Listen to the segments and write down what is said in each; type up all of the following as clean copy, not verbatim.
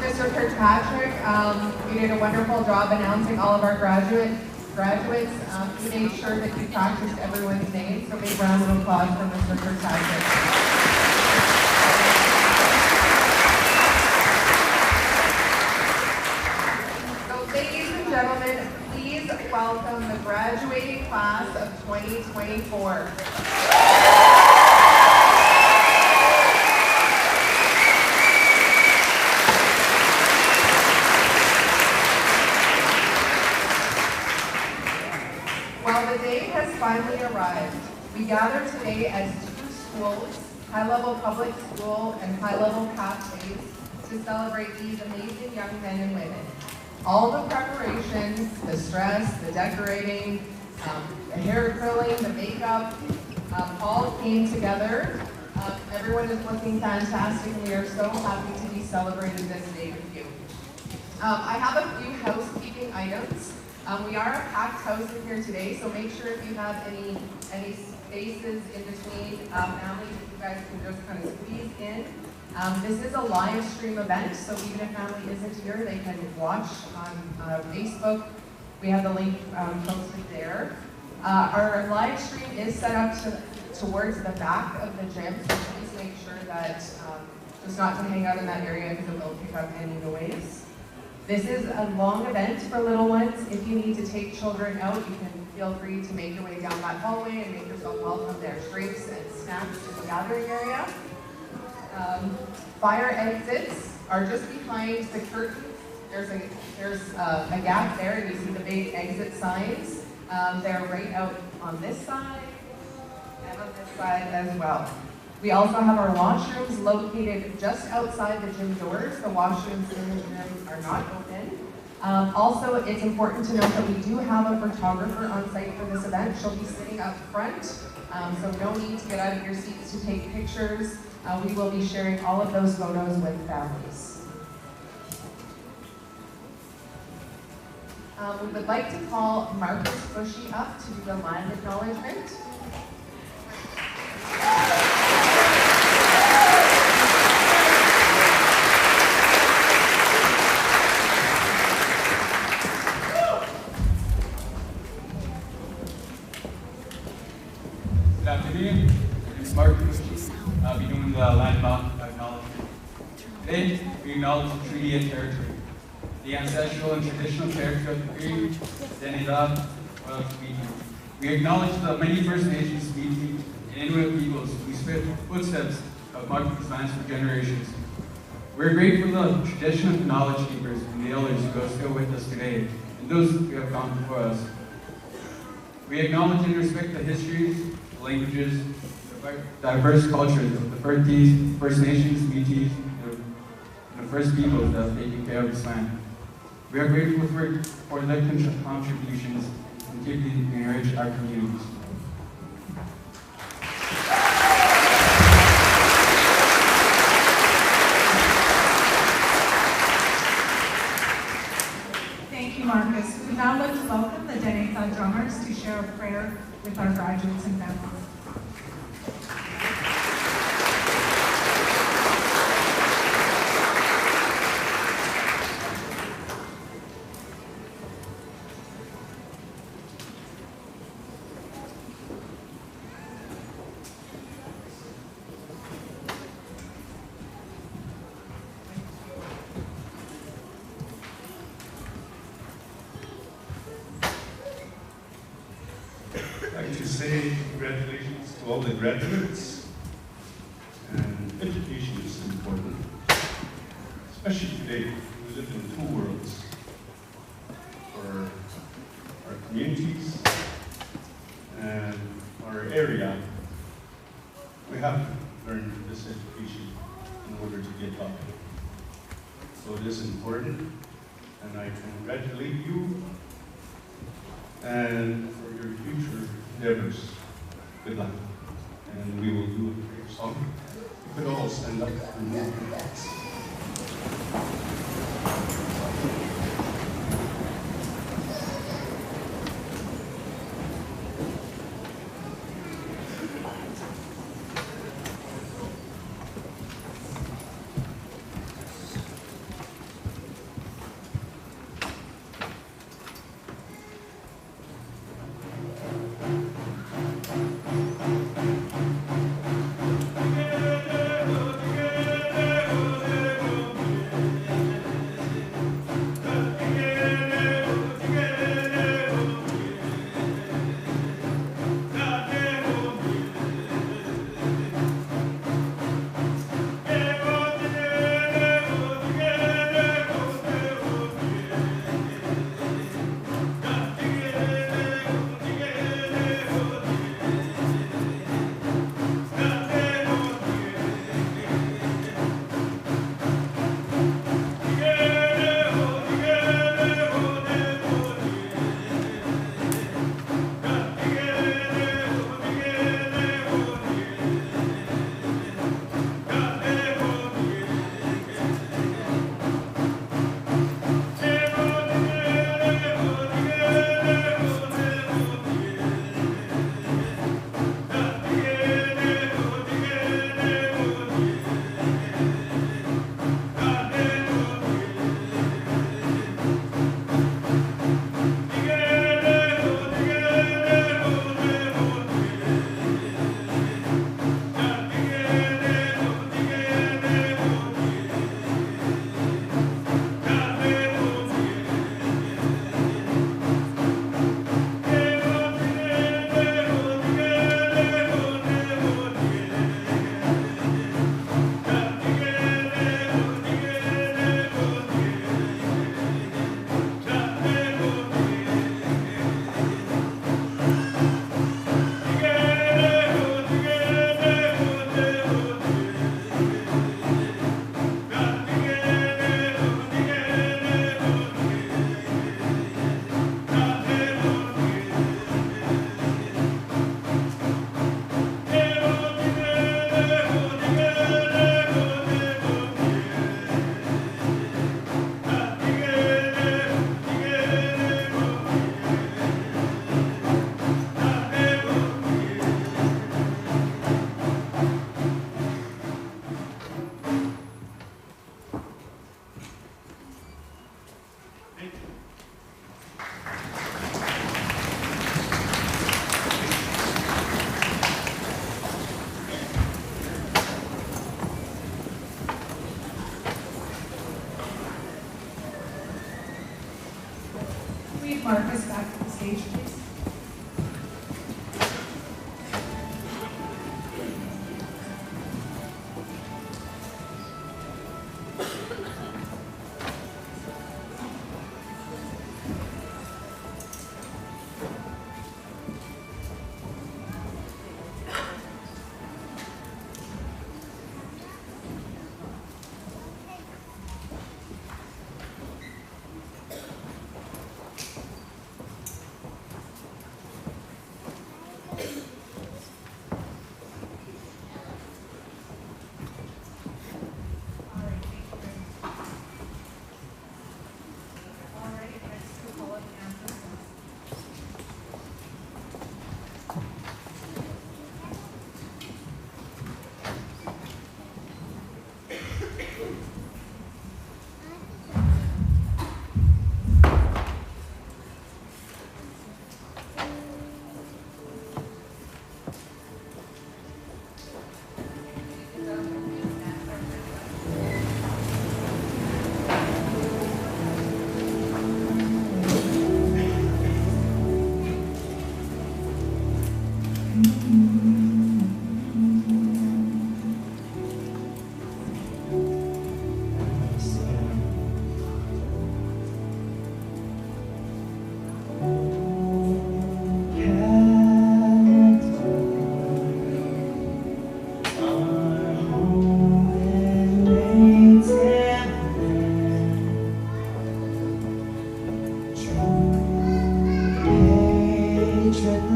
Mr. Kirkpatrick. You did a wonderful job announcing all of our graduates. He made sure that you practiced everyone's name, so big round of applause for Mr. Kirkpatrick. So ladies and gentlemen, please welcome the graduating class of 2024. Well, the day has finally arrived. We gather today as two schools, High Level Public School and High Level Pathways, to celebrate these amazing young men and women. All the preparations, the stress, the decorating, the hair curling, the makeup, all came together. Everyone is looking fantastic, and we are so happy to be celebrating this day with you. I have a few housekeeping items. We are a packed house in here today, so make sure if you have any spaces in between families, if you guys can just kind of squeeze in. This is a live stream event, so even if family isn't here, they can watch on Facebook. We have the link posted there. Our live stream is set up towards the back of the gym, so please make sure that just not to hang out in that area because it will pick up any noise. This is a long event for little ones. If you need to take children out, you can feel free to make your way down that hallway and make yourself welcome. There's drinks and snacks in the gathering area. Fire exits are just behind the curtain. There's a gap there, and you see the big exit signs. They're right out on this side and on this side as well. We also have our washrooms located just outside the gym doors. The washrooms in the gym are not open. Also, it's important to note that we do have a photographer on site for this event. She'll be sitting up front, so no need to get out of your seats to take pictures. We will be sharing all of those photos with families. We would like to call Marcus Bushy up to do the land acknowledgement. Good afternoon. It's Marcus. I'll be doing the land acknowledgement. Today, we acknowledge the treaty and territory, the ancestral and traditional character of the Cree, Denida, We acknowledge the many First Nations, Métis, and Inuit peoples whose footsteps have marked these lands for generations. We're grateful for the traditional knowledge keepers and the elders who are still with us today, and those who have gone before us. We acknowledge and respect the histories, the languages, the diverse cultures of the First Nations, Métis, and the First peoples that have taken care of this land. We are grateful for their contributions and continue to enrich our communities. Thank you, Marcus. We'd now like to welcome the Denetha drummers to share a prayer with our graduates and families. I'd like to say congratulations to all the graduates. And education is important, especially today. We live in two worlds. For our communities and our area, we have to learn this education in order to get up. So it is important, and I congratulate you and for your future endeavors. Good luck. And we will do a prayer song. You could all stand up and move your backs.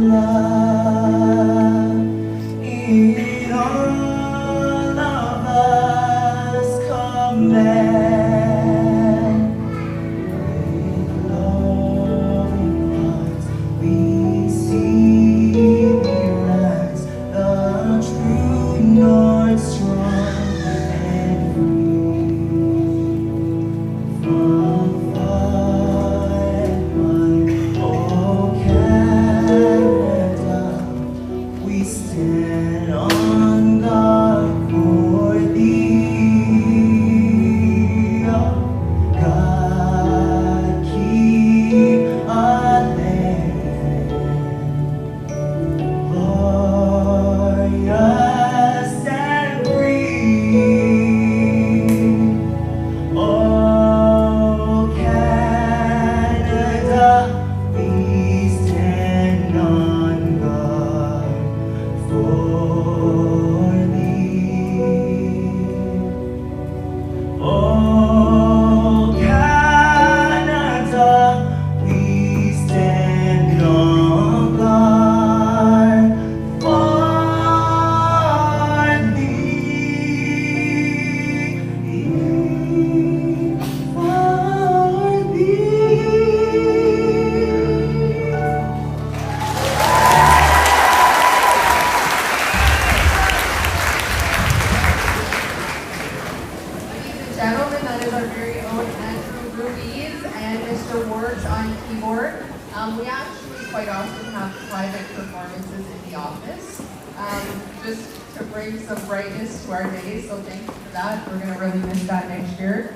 love in all of us command. With glowing hearts we see as the true north, strong and free. From far and wide, oh Canada, we stand on guard for thee. Oh, God, keep our land glorious and free. Oh, Canada, we stand on guard for thee. Oh, Canada, we stand on guard for thee. For Ladies and gentlemen, that is our very own Andrew Ruiz and Mr. Ward's on keyboard. We actually quite often have private performances in the office, just to bring some brightness to our day, so thank you for that. We're going to really miss that next year.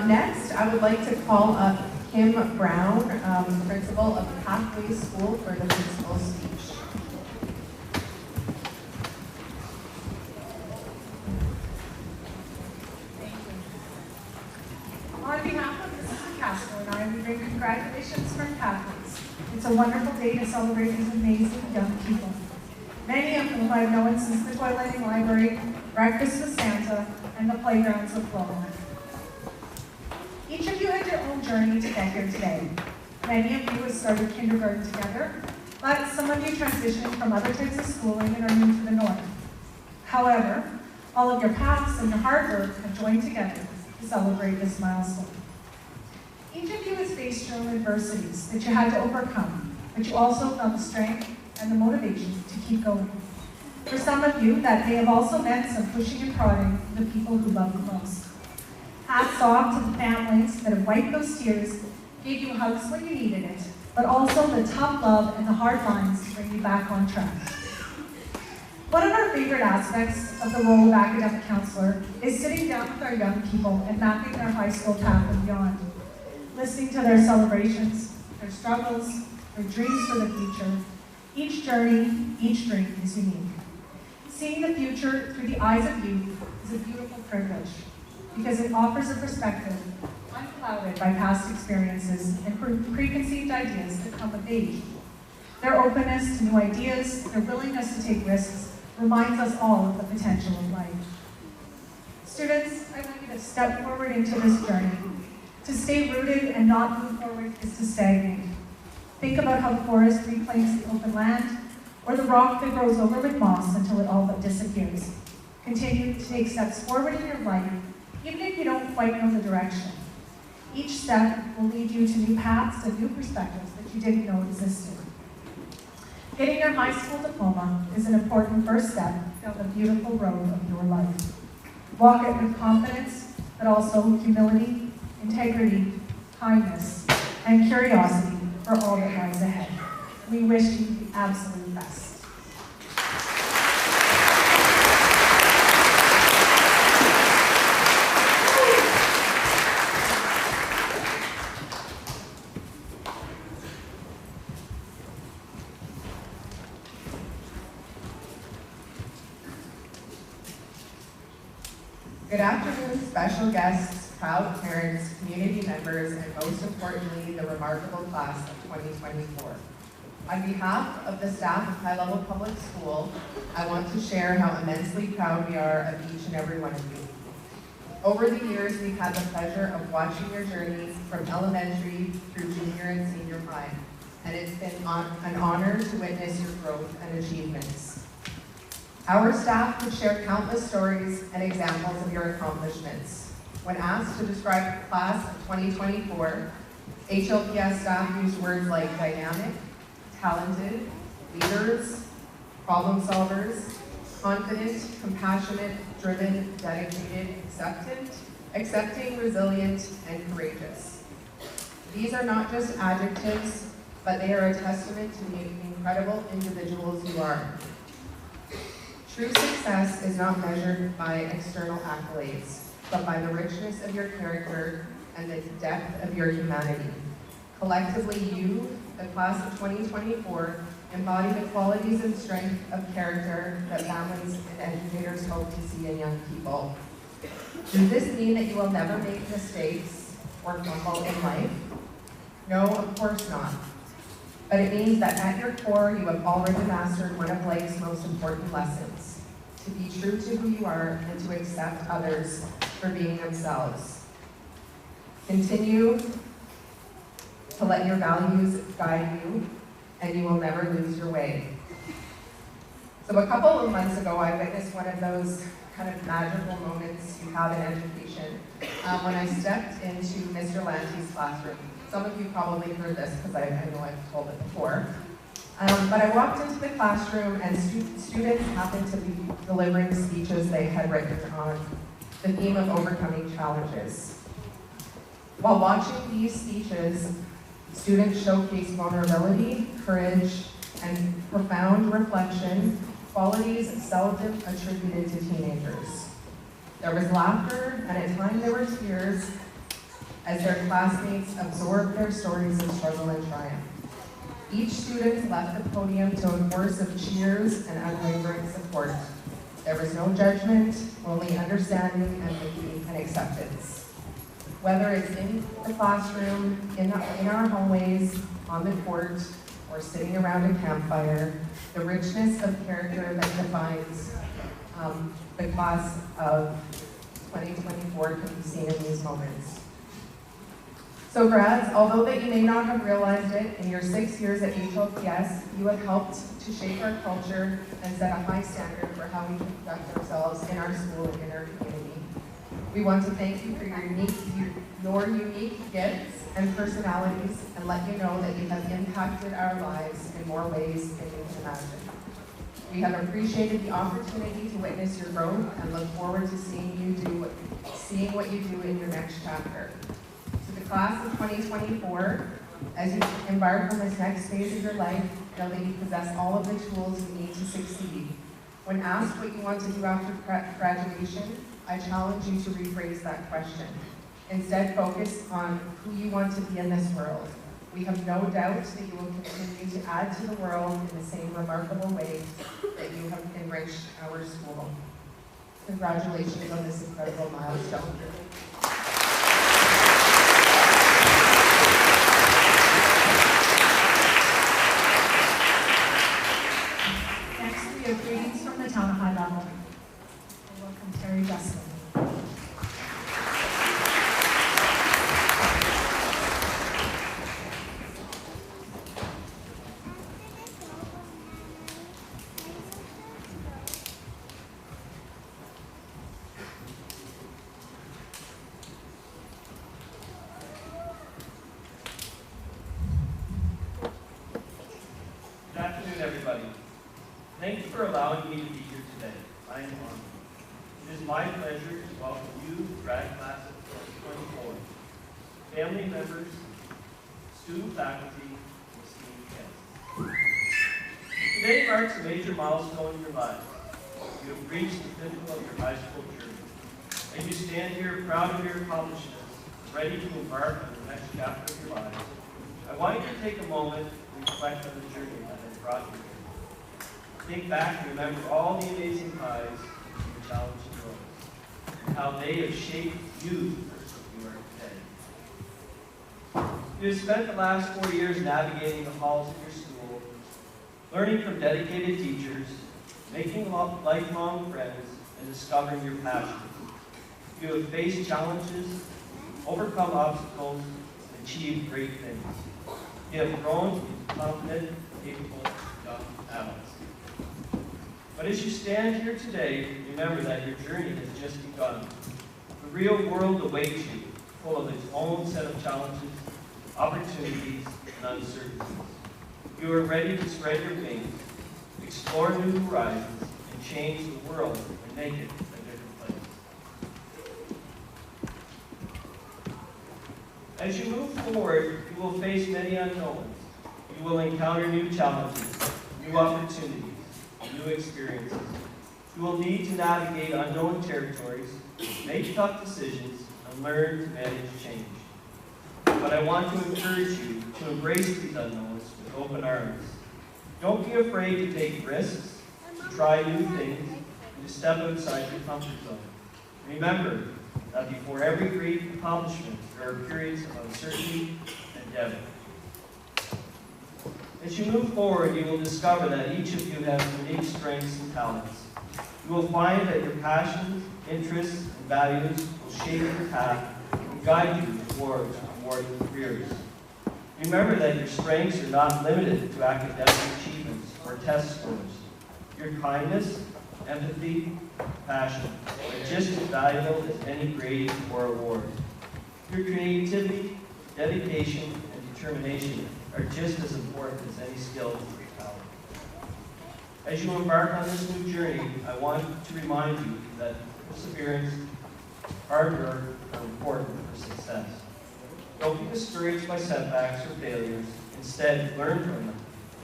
Next, I would like to call up Kim Brown, principal of Pathway School, for the principal speech. On behalf of Mrs. Castro and I, we bring congratulations from Pathways. It's a wonderful day to celebrate these amazing young people, many of whom I've known since the toileting library, breakfast with Santa, and the playgrounds of Florida. Each of you had your own journey to get here today. Many of you have started kindergarten together, but some of you transitioned from other types of schooling and are new to the north. However, all of your paths and your hard work have joined together to celebrate this milestone. Each of you has faced your own adversities that you had to overcome, but you also found the strength and the motivation to keep going. For some of you, that may have also meant some pushing and prodding from the people who love you most. Hats off to the families that have wiped those tears, gave you hugs when you needed it, but also the tough love and the hard lines to bring you back on track. One of our favorite aspects of the role of academic counselor is sitting down with our young people and mapping their high school path and beyond, listening to their celebrations, their struggles, their dreams for the future. Each journey, each dream is unique. Seeing the future through the eyes of youth is a beautiful privilege because it offers a perspective unclouded by past experiences and preconceived ideas that come with age. Their openness to new ideas, their willingness to take risks, reminds us all of the potential of life. Students, I want you to step forward into this journey. To stay rooted and not move forward is to stagnate. Think about how the forest reclaims the open land, or the rock that grows over with moss until it all but disappears. Continue to take steps forward in your life, even if you don't quite know the direction. Each step will lead you to new paths and new perspectives that you didn't know existed. Getting your high school diploma is an important first step down the beautiful road of your life. Walk it with confidence, but also humility, integrity, kindness, and curiosity for all that lies ahead. We wish you the absolute best. Good afternoon, special guests, proud parents, community members, and most importantly, the remarkable class of 2024. On behalf of the staff of High Level Public School, I want to share how immensely proud we are of each and every one of you. Over the years, we've had the pleasure of watching your journeys from elementary through junior and senior high, and it's been an honor to witness your growth and achievements. Our staff could share countless stories and examples of your accomplishments. When asked to describe the class of 2024, HLPS staff used words like dynamic, talented, leaders, problem solvers, confident, compassionate, driven, dedicated, accepting, resilient, and courageous. These are not just adjectives, but they are a testament to the incredible individuals you are. True success is not measured by external accolades, but by the richness of your character and the depth of your humanity. Collectively, you, the class of 2024, embody the qualities and strength of character that families and educators hope to see in young people. Does this mean that you will never make mistakes or fumble in life? No, of course not. But it means that at your core, you have already mastered one of life's most important lessons: to be true to who you are and to accept others for being themselves. Continue to let your values guide you, and you will never lose your way. So a couple of months ago, I witnessed one of those kind of magical moments you have in education when I stepped into Mr. Lanty's classroom. Some of you probably heard this because I know I've told it before. But I walked into the classroom and students happened to be delivering speeches they had written on the theme of overcoming challenges. While watching these speeches, students showcased vulnerability, courage, and profound reflection, qualities seldom attributed to teenagers. There was laughter, and at times there were tears as their classmates absorbed their stories of struggle and triumph. Each student left the podium to a chorus of cheers and unwavering support. There was no judgment, only understanding, empathy, and acceptance. Whether it's in the classroom, in our hallways, on the court, or sitting around a campfire, the richness of character that defines the class of 2024 can be seen in these moments. So grads, although that you may not have realized it, in your 6 years at HLPS, you have helped to shape our culture and set a high standard for how we conduct ourselves in our school and in our community. We want to thank you for your unique gifts and personalities, and let you know that you have impacted our lives in more ways than you can imagine. We have appreciated the opportunity to witness your growth and look forward to seeing what you do in your next chapter. To the class of 2024, as you embark on this next phase of your life, know that you possess all of the tools you need to succeed. When asked what you want to do after graduation, I challenge you to rephrase that question. Instead, focus on who you want to be in this world. We have no doubt that you will continue to add to the world in the same remarkable way that you have enriched our school. Congratulations on this incredible milestone. Next, we have greetings from the town high level. Welcome, Terry Justin. Good afternoon, everybody. Thank you for allowing me to be here today. I am honored. It is my pleasure to welcome you, grad class of 2024, family members, student faculty, and esteemed guests. Today marks a major milestone in your lives. You have reached the pinnacle of your high school journey, and you stand here proud of your accomplishments, ready to embark on the next chapter of your lives. I want you to take a moment and reflect on the journey that has brought you here. Think back and remember all the amazing highs and the challenging lows, and how they have shaped you to the person you are today. You have spent the last 4 years navigating the halls of your school, learning from dedicated teachers, making lifelong friends, and discovering your passions. You have faced challenges, overcome obstacles, and achieved great things. You have grown to be confident, capable young adults. But as you stand here today, remember that your journey has just begun. The real world awaits you, full of its own set of challenges, opportunities, and uncertainties. You are ready to spread your wings, explore new horizons, and change the world and make it a different place. As you move forward, you will face many unknowns. You will encounter new challenges, new opportunities, new experiences. You will need to navigate unknown territories, make tough decisions, and learn to manage change. But I want to encourage you to embrace these unknowns with open arms. Don't be afraid to take risks, to try new things, and to step outside your comfort zone. Remember that before every great accomplishment, there are periods of uncertainty and doubt. As you move forward, you will discover that each of you has unique strengths and talents. You will find that your passions, interests, and values will shape your path and guide you towards rewarding careers. Remember that your strengths are not limited to academic achievements or test scores. Your kindness, empathy, passion are just as valuable as any grade or award. Your creativity, dedication, and determination are just as important as any skill or talent. As you embark on this new journey, I want to remind you that perseverance, hard work are important for success. Don't be discouraged by setbacks or failures. Instead, learn from them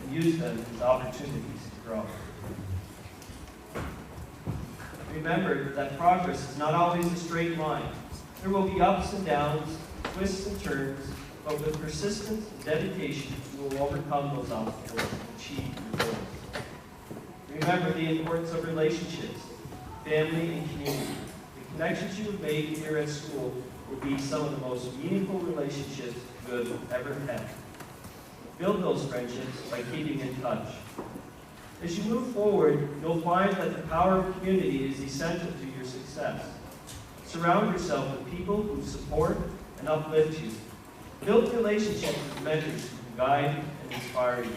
and use them as opportunities to grow. Remember that progress is not always a straight line. There will be ups and downs, twists and turns, but with persistence and dedication, you will overcome those obstacles and achieve your goals. Remember the importance of relationships, family, and community. The connections you have made here at school will be some of the most meaningful relationships you have ever had. Build those friendships by keeping in touch. As you move forward, you'll find that the power of community is essential to your success. Surround yourself with people who support and uplift you. Build relationships with mentors who can guide and inspire you.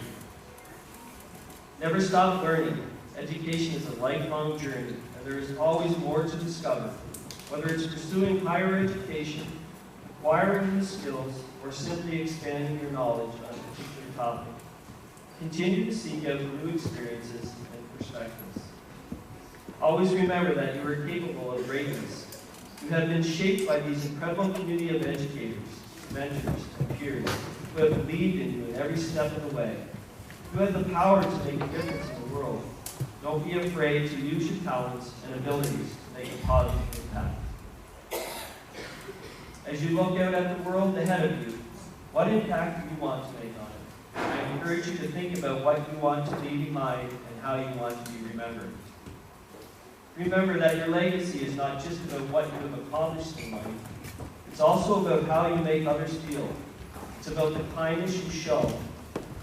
Never stop learning. Education is a lifelong journey, and there is always more to discover. Whether it's pursuing higher education, acquiring new skills, or simply expanding your knowledge on a particular topic, continue to seek out new experiences and perspectives. Always remember that you are capable of greatness. You have been shaped by these incredible community of educators, mentors, and peers who have believed in you in every step of the way. You have the power to make a difference in the world. Don't be afraid to use your talents and abilities to make a positive impact. As you look out at the world ahead of you, what impact do you want to make on it? I encourage you to think about what you want to leave behind and how you want to be remembered. Remember that your legacy is not just about what you have accomplished in life. It's also about how you make others feel. It's about the kindness you show,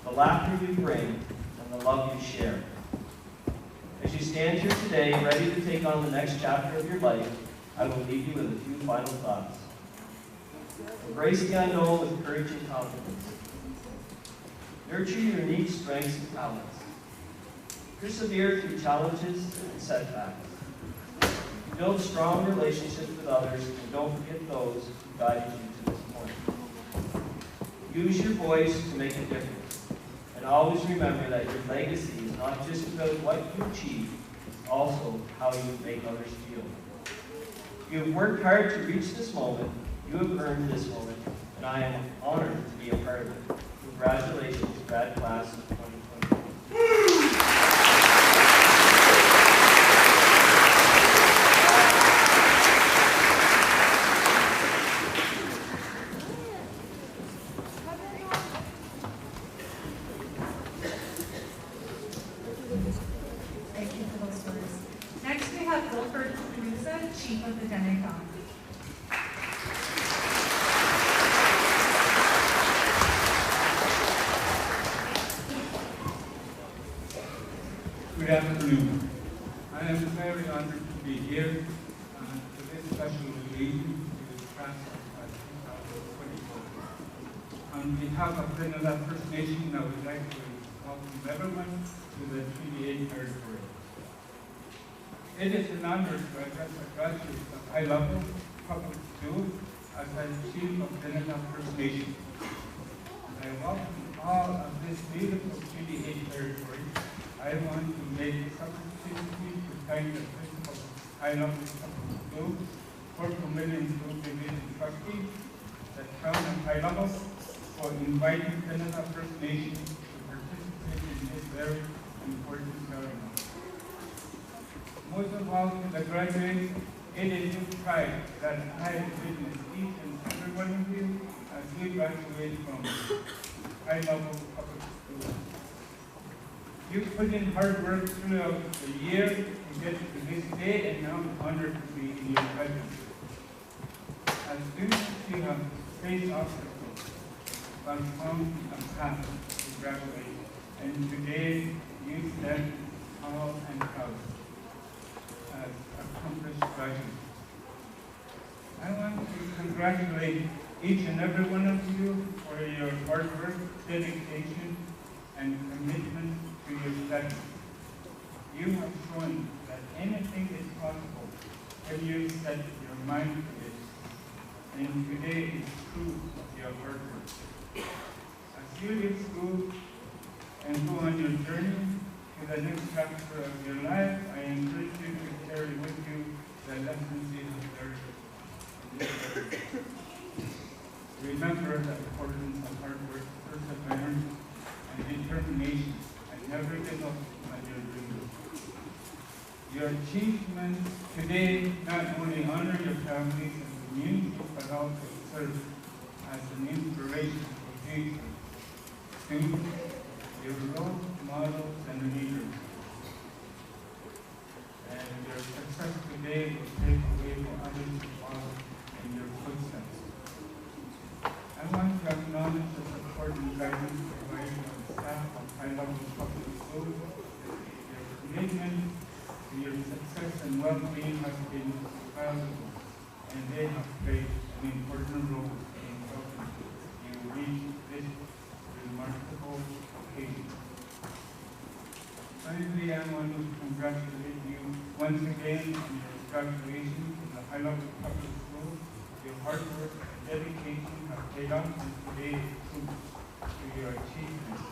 the laughter you bring, and the love you share. As you stand here today, ready to take on the next chapter of your life, I will leave you with a few final thoughts. Embrace the unknown with courage and confidence. Nurture your unique strengths and talents. Persevere through challenges and setbacks. Build strong relationships with others, and don't forget those who guided you to this point. Use your voice to make a difference. And always remember that your legacy is not just about what you achieve, it's also how you make others feel. You have worked hard to reach this moment. You have earned this moment, and I am honored to be a part of it. Congratulations, grad class of 2020. Chief of the Demicon. Good afternoon. I am very honored to be here for this special meeting to the class of 2024. On On behalf of Trinidad First Nation, I would like to welcome everyone to the Treaty 8 territory. It is an honor to address the graduates of high-level public school as the Chief of Trinidad First Nation. I welcome all of this beautiful Treaty 8 territory. I want to make this opportunity to thank the Principal of High-Level Public School, Fort Vermilion School Division Trustee, the Town of High-Level, for inviting Trinidad First Nation to participate in this very important ceremony. Most of all, to the graduates, it is with pride that I have witnessed each and every one of you as we graduate from high-level public school. You put in hard work throughout the year to get to this day, and now I'm honored to be in your presence. As students, you have faced obstacles, but found a path to graduate, and today you stand tall and proud as accomplished graduates. I want to congratulate each and every one of you for your hard work, dedication, and commitment to your studies. You have shown that anything is possible when you set your mind to it, and today is proof of your hard work. As you leave school and go on your journey to the next chapter of your life, I encourage you to carry with you the lessons you have learned in this journey. Remember the importance of hard work, perseverance, and determination, and never give up on your dreams. Your achievements today not only honor your families and communities, but also serve as an inspiration for future students, your role models and leaders. And your success today will pave the way for others to follow in your footsteps. I want to acknowledge the support and guidance provided by the staff of high-level public schools. Your commitment to your success and well-being has been valuable, and they have played an important role in helping you reach this remarkable occasion. Finally, I want to congratulate you once again on your graduation from the high-level public school. Your hard work and dedication have paid off, and today is proof to your achievements.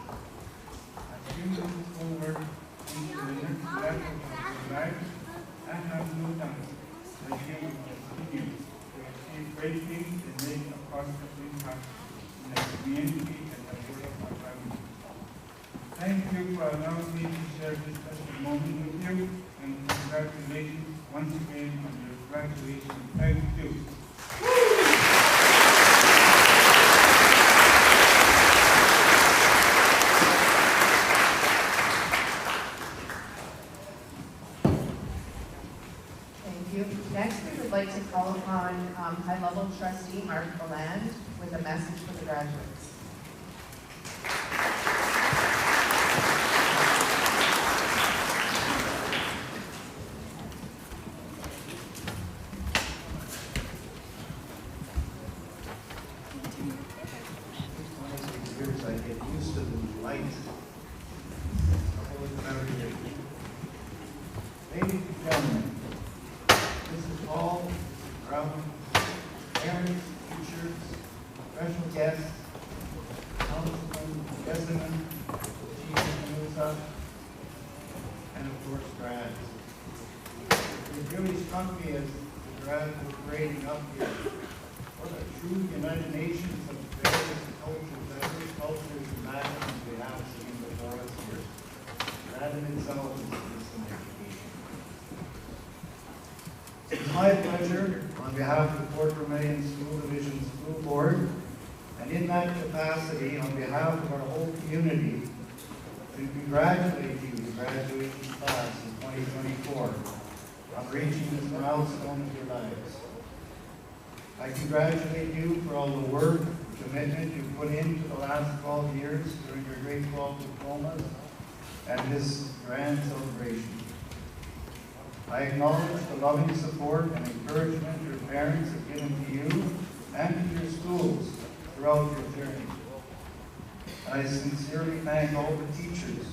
As you move forward into the next level of your life, I have no doubt that you will continue to achieve great things and make a positive impact in the community and the world around you. Thank you for allowing me to share this special moment with you, and congratulations once again on your graduation. Thank you. Thank you. Next, we would like to call upon high-level trustee Mark Valand with a message for the graduates. Years I get used to the light. Ladies and gentlemen, this is all around parents, teachers, special guests, councilmen, residents, chief of Musa, and of course grads. It really struck me as the grads were parading up here. What a true United Nations of various cultures, diverse cultures and backgrounds we have sitting before us here. That in itself is an education. It's my pleasure, on behalf of the Fort Vermilion School Division School Board, and in that capacity, on behalf of our whole community, to congratulate you, the graduating class in 2024, on reaching this milestone of your lives. I congratulate you for all the work and commitment you put into the last 12 years during your grade 12 diplomas and this grand celebration. I acknowledge the loving support and encouragement your parents have given to you and to your schools throughout your journey. And I sincerely thank all the teachers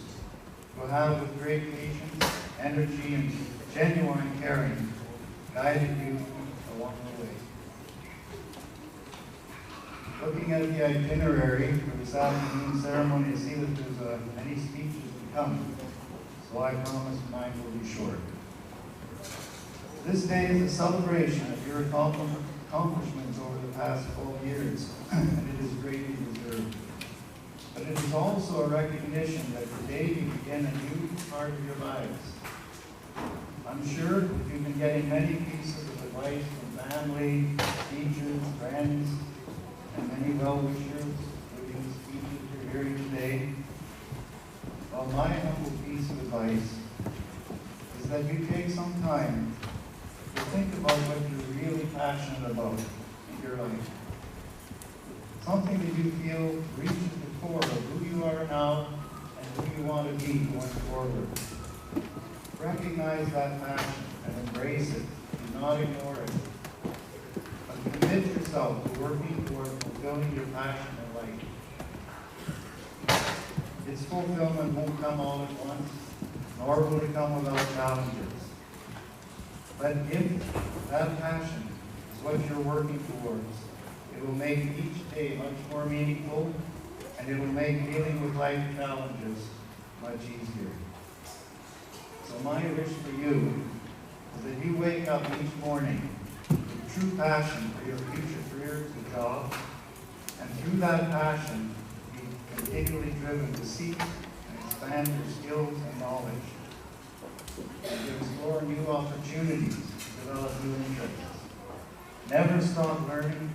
who have, with great patience, energy, and genuine caring, guided you along the way. Looking at the itinerary for this afternoon's ceremony, I see that there's many speeches to come, so I promise mine will be short. This day is a celebration of your accomplishments over the past 12 years, and it is greatly deserved. But it is also a recognition that today you begin a new part of your lives. I'm sure that you've been getting many pieces of advice from family, teachers, friends, and many well-wishers with these speeches you're hearing today. Well, my humble piece of advice is that you take some time to think about what you're really passionate about in your life. Something that you feel reaches the core of who you are now and who you want to be going forward. Recognize that passion and embrace it. Do not ignore it. But commit yourself to working toward fulfilling your passion in life. Its fulfillment won't come all at once, nor will it come without challenges. But if that passion is what you're working towards, it will make each day much more meaningful, and it will make dealing with life challenges much easier. So my wish for you is that you wake up each morning with true passion for your future career to job, and through that passion, be continually driven to seek and expand your skills and knowledge, and to explore new opportunities, to develop new interests. Never stop learning,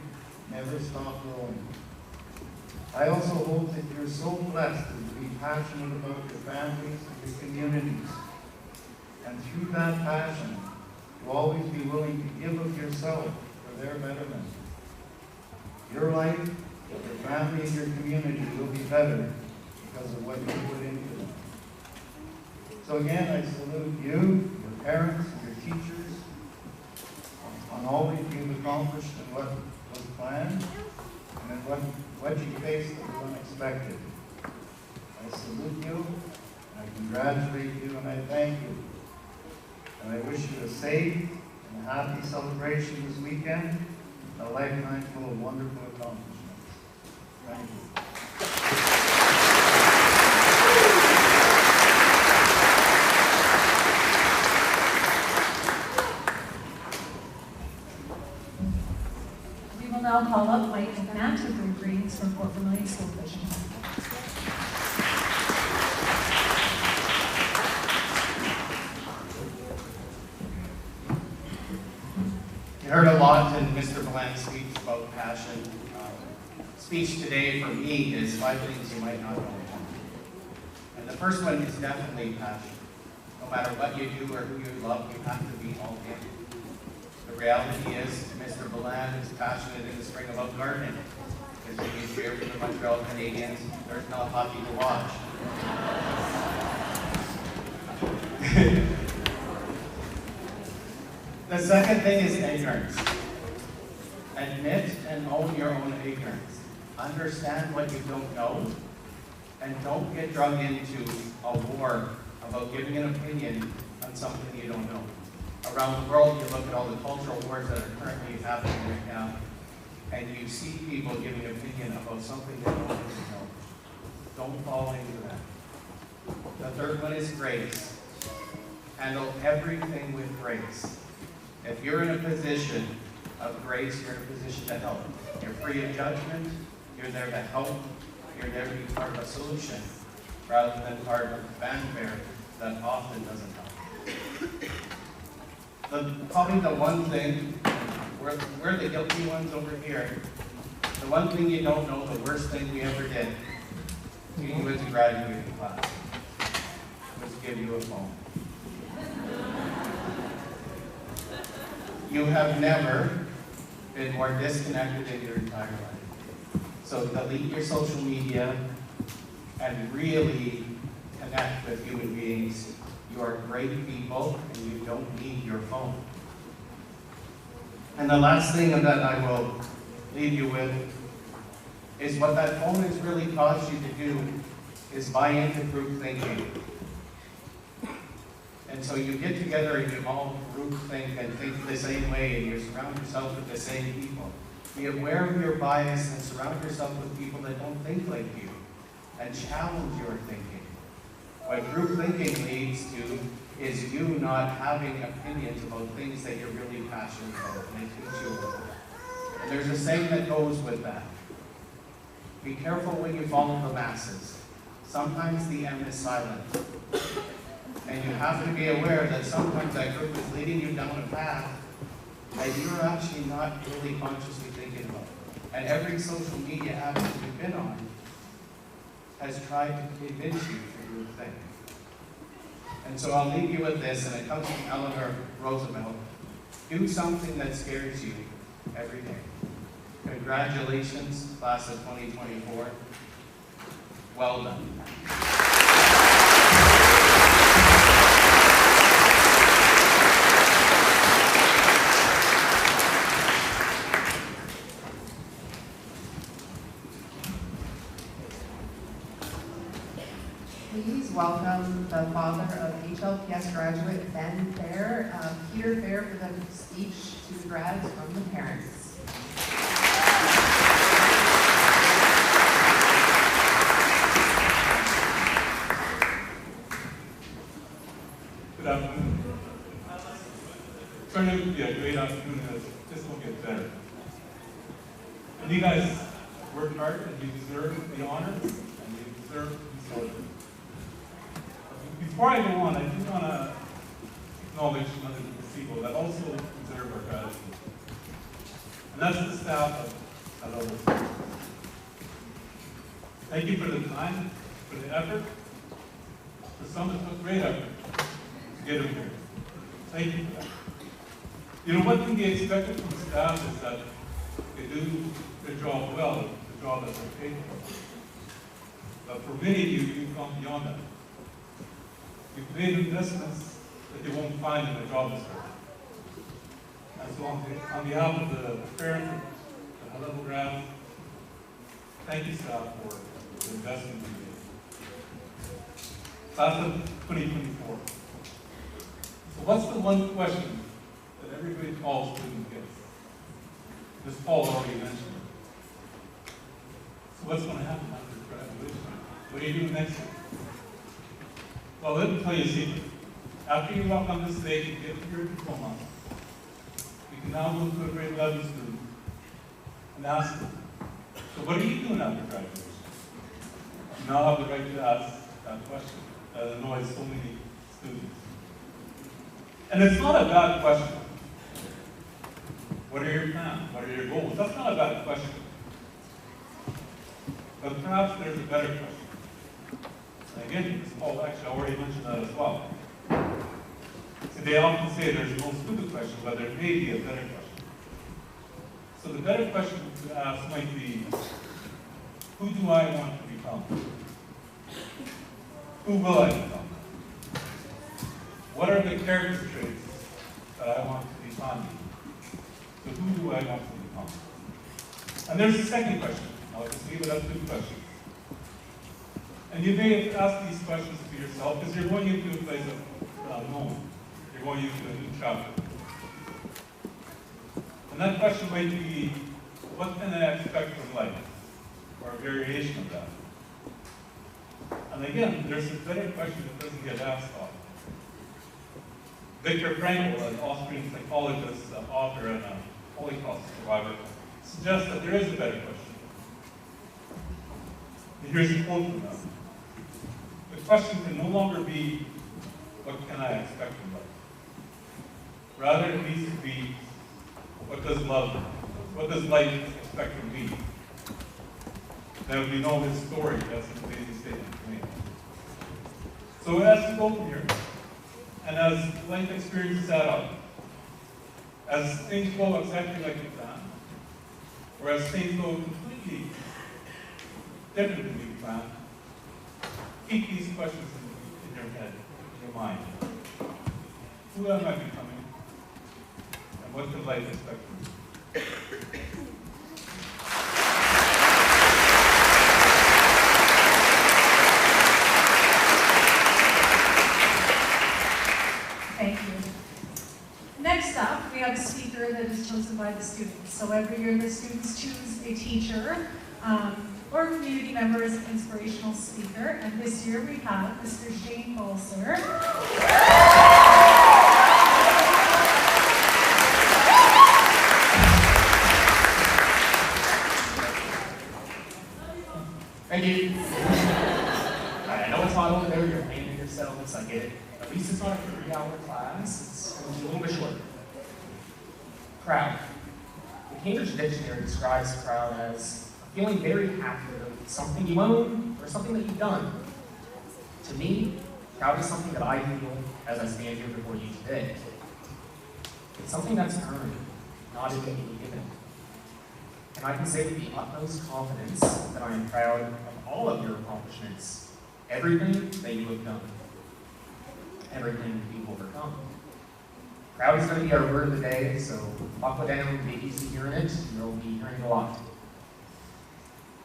never stop growing. I also hope that you're so blessed to be passionate about your families and your communities. And through that passion, to always be willing to give of yourself for their betterment. Your life, your family, and your community will be better because of what you put into them. So again, I salute you, your parents, and your teachers on all that you've accomplished and what was planned, and what you faced that was unexpected. I salute you, and I congratulate you, and I thank you. And I wish you a safe and happy celebration this weekend, a lifetime full of wonderful accomplishments. Thank you. We will now call up Mike and Matt to bring greetings from Fort Vermilion School Division. You heard a lot in Mr. Bland's speech about passion. Speech today for me is 5 things you might not know. And the first one is definitely passion. No matter what you do or who you love, you have to be all in. The reality is, Mr. Bland is passionate in the spring about gardening. Because when you cheer for the Montreal Canadiens, there's no hockey to watch. The second thing is ignorance. Admit and own your own ignorance. Understand what you don't know, and don't get dragged into a war about giving an opinion on something you don't know. Around the world, you look at all the cultural wars that are currently happening right now, and you see people giving an opinion about something they don't really know. Don't fall into that. The third one is grace. Handle everything with grace. If you're in a position of grace, you're in a position to help. You're free of judgment, you're there to help, you're there to be part of a solution, rather than part of the fanfare that often doesn't help. Probably the one thing, we're the guilty ones over here, the one thing you don't know, the worst thing we ever did to you as a graduating class, was give you a phone. You have never been more disconnected in your entire life. So delete your social media and really connect with human beings. You are great people and you don't need your phone. And the last thing that I will leave you with is what that phone has really caused you to do is buy into group thinking. And so you get together and you all group think and think the same way, and you surround yourself with the same people. Be aware of your bias and surround yourself with people that don't think like you and challenge your thinking. What group thinking leads to is you not having opinions about things that you're really passionate about, and it keeps you away. And there's a saying that goes with that. Be careful when you follow the masses. Sometimes the M is silent. And you have to be aware that sometimes that group is leading you down a path that you're actually not really consciously thinking about. And every social media app that you've been on has tried to convince you to group think. And so I'll leave you with this, and it comes from Eleanor Roosevelt. Do something that scares you every day. Congratulations, class of 2024. Well done. Please welcome the father of HLPS graduate Ben Fair, Peter Fair, for the speech to the grads from the parents. Good afternoon. It's turning out to be a great afternoon, and this will get better. And you guys worked hard, and you deserve the honor, and you deserve to be celebrated. Before I go on, I do want to acknowledge another group of people that also deserve our gratitude. And that's the staff of HLPS. Thank you for the time, for the effort. For some, it took great effort to get them here. Thank you for that. You know, what can be expected from staff is that they do their job well, the job that they're paid for. But for many of you, you've gone beyond that. You've made investments that you won't find in a job description. And so on behalf of the parents, the high-level grads, thank you, staff, for the investment you made. Class of 2024. So what's the one question that everybody college student gets? Ms. Paul already mentioned it. So what's going to happen after graduation? What are you doing next year? Well, let me tell you a secret. After you walk on this stage and get your diploma, you can now go to a grade 11 student and ask them, so what are you doing after graduation? You now have the right to ask that question that annoys so many students. And it's not a bad question. What are your plans? What are your goals? That's not a bad question. But perhaps there's a better question. And again, Ms. Paul actually already mentioned that as well. So they often say there's no stupid question, but there may be a better question. So the better question to ask might be, who do I want to become? Who will I become? What are the character traits that I want to define me? So who do I want to become? And there's a second question. I'll just leave it up to two questions. And you may have asked these questions to yourself because you're going into a place of unknown. You're going into a new chapter. And that question might be, what can I expect from life? Or a variation of that. And again, there's a better question that doesn't get asked often. Viktor Frankl, an Austrian psychologist, author, and a Holocaust survivor, suggests that there is a better question. And here's a quote from them. The question can no longer be, what can I expect from life? Rather, it needs to be, what does life expect from me? There would be no his story. That's an amazing statement to me. So as we go from here, and as life experiences add up, as things go exactly like you planned, or as things go completely different than you planned, keep these questions in your head, in your mind. Who am I becoming? And what can life expect from me? Next up, we have a speaker that is chosen by the students. So every year the students choose a teacher or community member as an inspirational speaker. And this year we have Mr. Shane Bolser. Thank you. I know it's hot over there, you're painting yourselves, I get it. At least it's not a 3-hour class, it's going to be a little bit shorter. Proud. The Cambridge Dictionary describes proud as feeling very happy with something you own or something that you've done. To me, proud is something that I feel as I stand here before you today. It's something that's earned, not innately given. And I can say with the utmost confidence that I am proud of all of your accomplishments, everything that you have done, everything that you've overcome. Proud is going to be our word of the day, so buckle down, get used to hearing it, and you'll be hearing it a lot.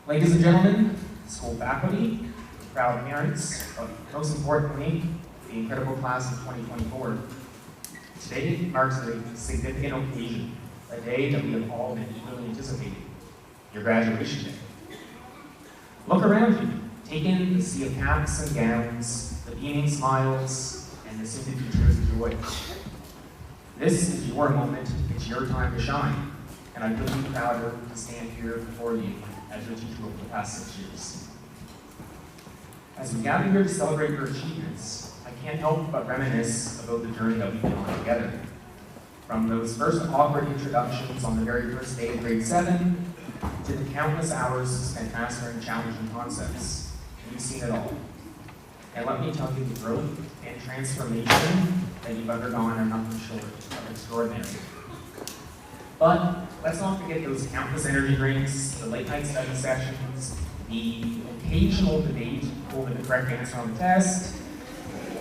Ladies and gentlemen, school faculty, proud parents, but most importantly, the incredible class of 2024. Today marks a significant occasion, a day that we have all been eagerly anticipating, your graduation day. Look around you, take in the sea of caps and gowns, the beaming smiles, and the soon-to-be tears of joy. This is your moment, it's your time to shine, and I couldn't be prouder to stand here before you as your teacher over the past 6 years. As we gather here to celebrate your achievements, I can't help but reminisce about the journey that we've been on together. From those first awkward introductions on the very first day of grade 7, to the countless hours spent mastering challenging concepts. We've seen it all. And let me tell you, the growth and transformation that you've undergone are nothing short of extraordinary. But let's not forget those countless energy drinks, the late night study sessions, the occasional debate over the correct answer on the test,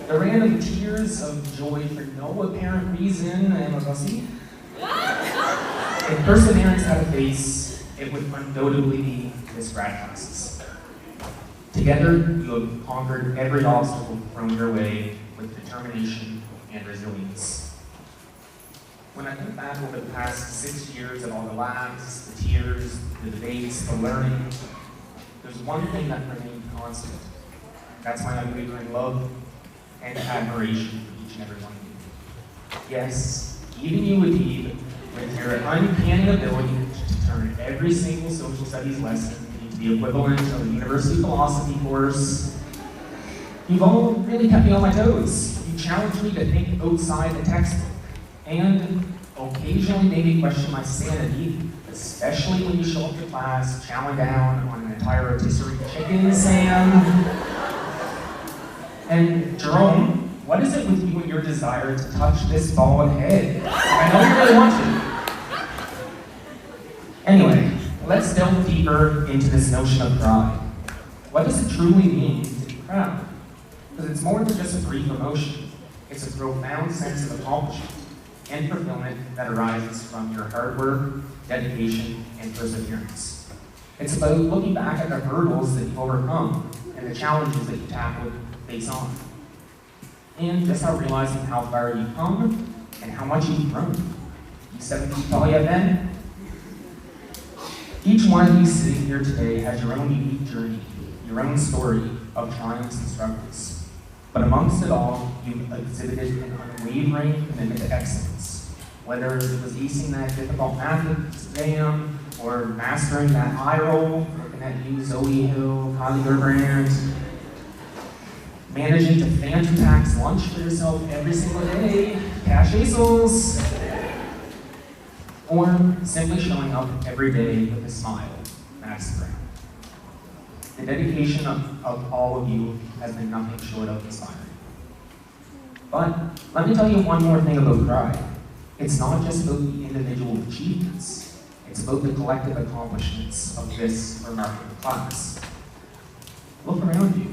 the random tears of joy for no apparent reason, and a fussy. If perseverance had a face, it would undoubtedly be this grad classes. Together, you have conquered every obstacle thrown your way with determination and resilience. When I think back over the past 6 years of all the laughs, the tears, the debates, the learning, there's one thing that remained constant. That's my unwavering love and admiration for each and every one of you. Yes, even you, Adib, with your uncanny ability to turn every single social studies lesson into the equivalent of a university philosophy course, you've all really kept me on my toes. You challenged me to think outside the textbook, and occasionally made me question my sanity, especially when you show up to class chowing down on an entire rotisserie chicken, Sam. And Jerome, what is it with you and your desire to touch this bald head? I know you really want to. Anyway, let's delve deeper into this notion of pride. What does it truly mean to be proud? Because it's more than just a brief emotion. It's a profound sense of accomplishment and fulfillment that arises from your hard work, dedication, and perseverance. It's about looking back at the hurdles that you've overcome and the challenges that you tackled face on. And just how realizing how far you've come and how much you've grown. You 7 feet tall yet, Ben? Each one of you sitting here today has your own unique journey, your own story of triumphs and struggles. But amongst it all, you've exhibited an unwavering commitment to excellence. Whether it was acing that difficult math exam, or mastering that eye roll, looking at you, Zoe Hill, Kylie Gerbrand, managing to phantom tax lunch for yourself every single day, cash ASOLs, or simply showing up every day with a smile, Max Brown. The dedication of all of you has been nothing short of inspiring. But let me tell you one more thing about pride. It's not just about the individual achievements, it's about the collective accomplishments of this remarkable class. Look around you.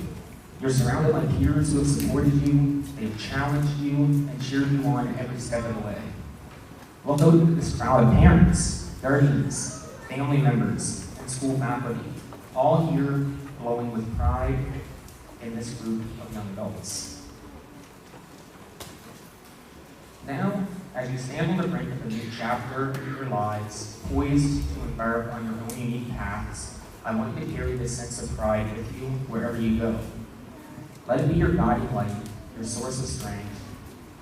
You're surrounded by peers who have supported you, they've challenged you, and cheered you on every step of the way. Look out at this crowd of parents, guardians, family members, and school faculty, all here glowing with pride in this group of young adults. Now, As you stand on the brink of a new chapter in your lives, poised to embark on your own unique paths, I want you to carry this sense of pride with you wherever you go. Let it be your guiding light, your source of strength,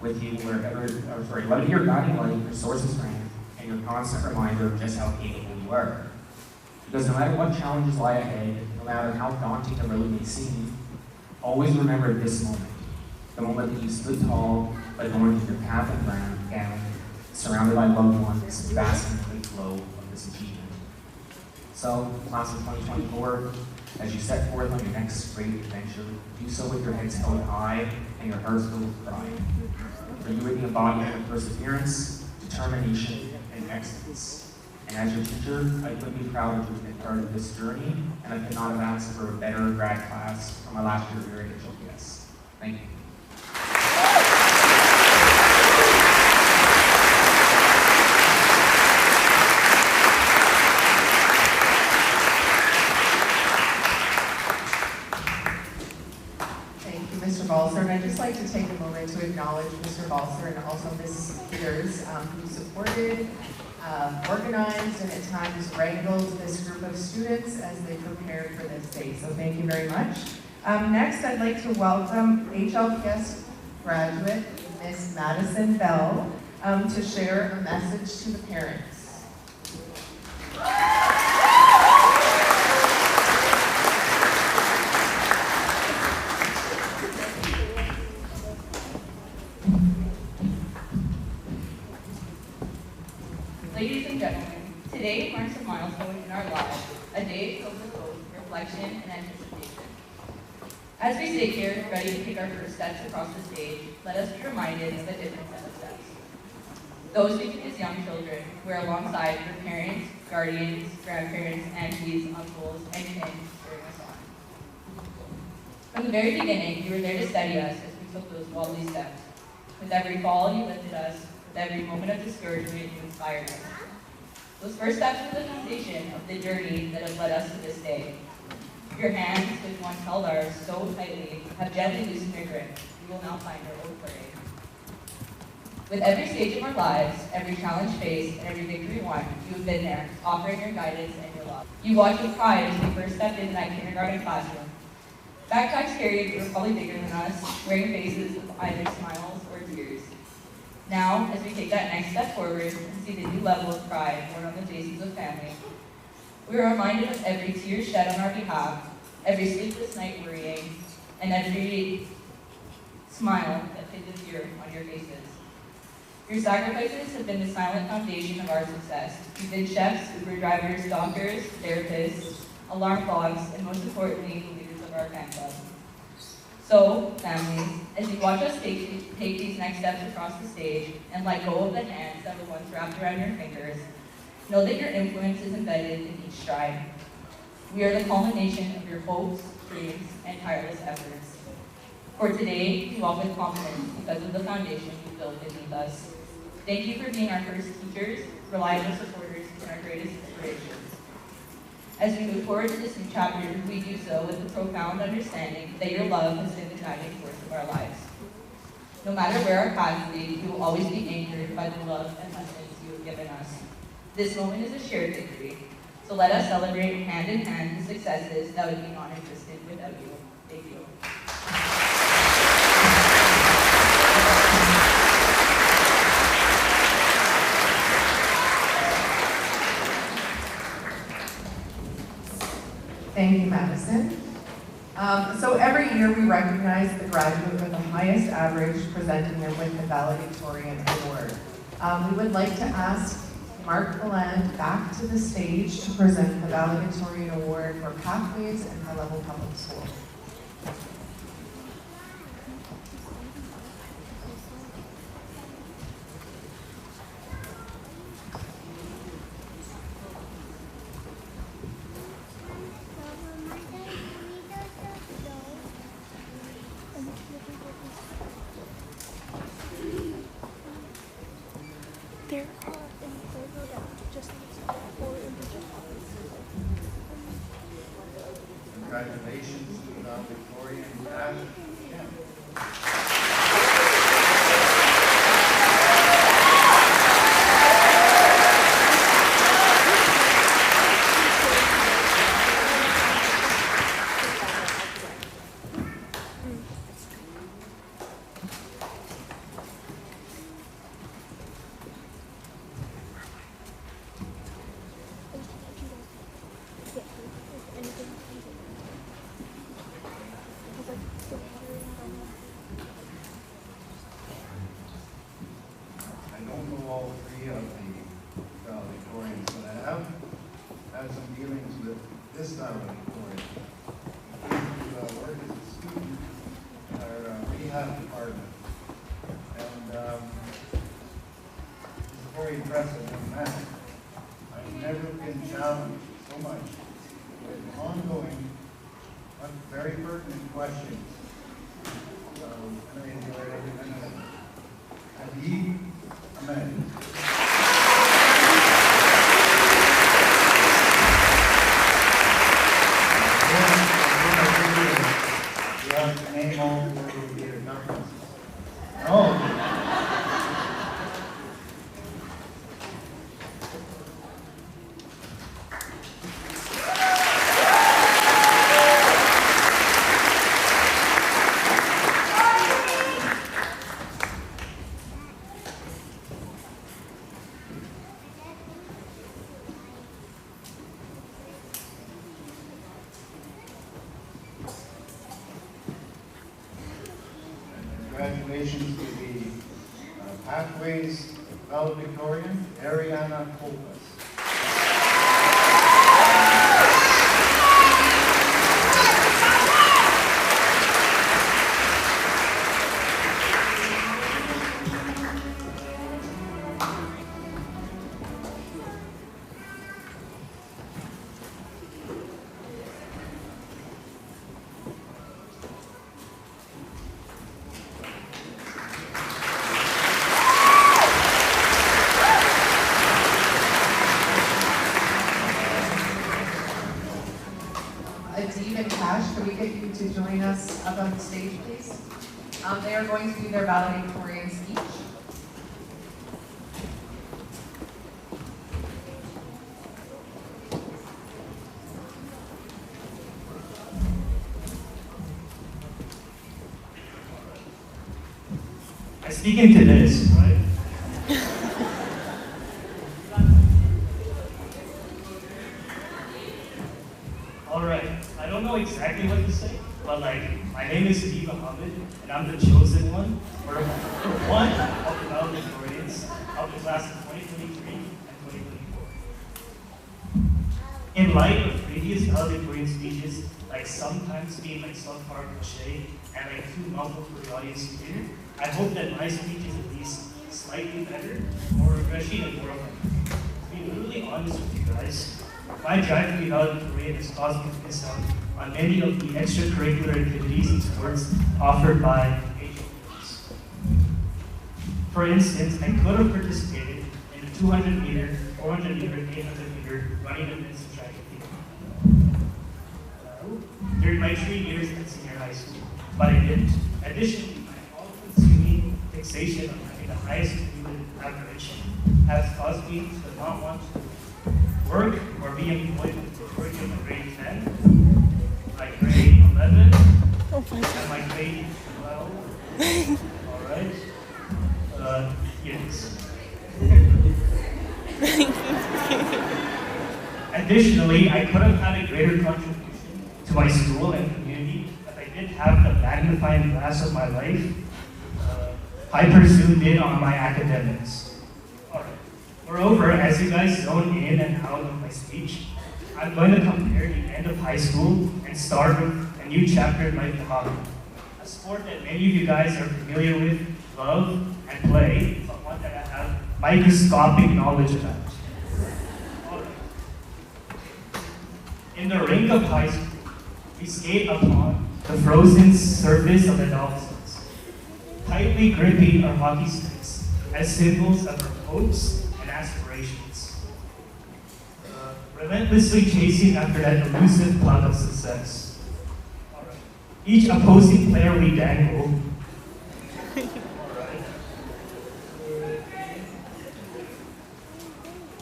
with you let it be your guiding light, your source of strength, and your constant reminder of just how capable you are. Because no matter what challenges lie ahead, no matter how daunting the road may seem, always remember this moment, the moment that you stood tall, adorned with your path and gown, surrounded by loved ones, basking in the glow of this achievement. So, class of 2024, as you set forth on your next great adventure, do so with your heads held high and your hearts filled with pride. For you are the embodiment of perseverance, determination, and excellence. And as your teacher, I couldn't be prouder to have been part of this journey, and I could not have asked for a better grad class for my last year here at HLPS. Thank you. Mr. Balser, and I'd just like to take a moment to acknowledge Mr. Balser and also Ms. Peters, who supported, organized, and at times wrangled this group of students as they prepared for this day. So thank you very much. Next, I'd like to welcome HLPS graduate, Ms. Madison Bell, to share a message to the parents. Ladies and gentlemen, today marks a milestone in our lives, a day filled with hope, reflection, and anticipation. As we sit here, ready to take our first steps across the stage, let us be reminded of a different set of steps. Those we take as young children, who are alongside your parents, guardians, grandparents, aunties, uncles, and kin cheering us on. From the very beginning, you were there to steady us as we took those wobbly steps. With every fall, you lifted us. With every moment of discouragement, you inspired us. Those first steps were the foundation of the journey that have led us to this day. Your hands, which once held ours so tightly, have gently loosened your grip. We will now find our own footing. With every stage of our lives, every challenge faced, and every victory won, you have been there, offering your guidance and your love. You watched with pride as we first stepped into that kindergarten classroom. Backpacks carried who were probably bigger than us, wearing faces of either smiles or tears. Now, as we take that next step forward and see the new level of pride born on the faces of family, we are reminded of every tear shed on our behalf, every sleepless night worrying, and every smile that hid the fear on your faces. Your sacrifices have been the silent foundation of our success. You've been chefs, Uber drivers, doctors, therapists, alarm clocks, and most importantly, the leaders of our fan club. So, families, as you watch us take these next steps across the stage and let go of the hands that were once wrapped around your fingers, know that your influence is embedded in each stride. We are the culmination of your hopes, dreams, and tireless efforts. For today, we walk with confidence because of the foundation you built beneath us. Thank you for being our first teachers, reliable supporters, and our greatest inspirations. As we move forward to this new chapter, we do so with the profound understanding that your love has been the guiding force of our lives. No matter where our paths lead, we will always be anchored by the love and lessons you have given us. This moment is a shared victory, so let us celebrate hand in hand the successes that would be non-existent without you. Thank you. Thank you, Madison. So every year we recognize the graduate with the highest average, presenting them with the Valedictorian Award. We would like to ask Mark Valand back to the stage to present the Valedictorian Award for Pathways and High Level Public School. Congratulations to the Valedictorian Jim. don't know all three of the valedictorians, but I have had some dealings with this valedictorian. He worked as a student in our rehab department. And he's a very impressive young man. I've never been challenged so much with ongoing, but very pertinent questions. And I enjoyed every minute of it. Habib Ahmed. You have to name all the leader numbers. No. Congratulations to the Pathways valedictorian, Ariana Copas. Adib and Cash, could we get you to join us up on the stage, please? They are going to do their valedictorian speech. I speak into this, right? Alright, I don't know exactly what to say, but like, my name is Habib Ahmed, and I'm the chosen one, or one of the valedictorians of the class of 2023 and 2024. In light of previous valedictorian speeches, like sometimes being like subpar cliche and like too muffled for the audience to hear, I hope that my speech is at least slightly better, more refreshing, and more fun. To be brutally honest with you guys, my drive to be valedictorian has caused me to miss out on many of the extracurricular activities and sports offered by HLPS. For instance, I could have participated in the 200 meter, 400 meter, 800 meter running events and track and field during my 3 years at senior high school, but I didn't. Additionally, my all-consuming fixation on having the highest cumulative average has caused me to not want to work or be employed with the majority of my grade 10, my grade 11, and my grade 12. Alright? Yes. Additionally, I could have had a greater contribution to my school and community if I did have the magnifying glass of my life hyper zoomed in on my academics. Alright. Moreover, as you guys zone in and out of my speech, I'm going to compare the end of high school and start with a new chapter in life to hockey, a sport that many of you guys are familiar with, love, and play, but one that I have microscopic knowledge about. Alright. In the rink of high school, we skate upon the frozen surface of the dolphins, tightly gripping our hockey sticks as symbols of our hopes and aspirations, relentlessly chasing after that elusive cloud of success. Alright. Each opposing player we dangle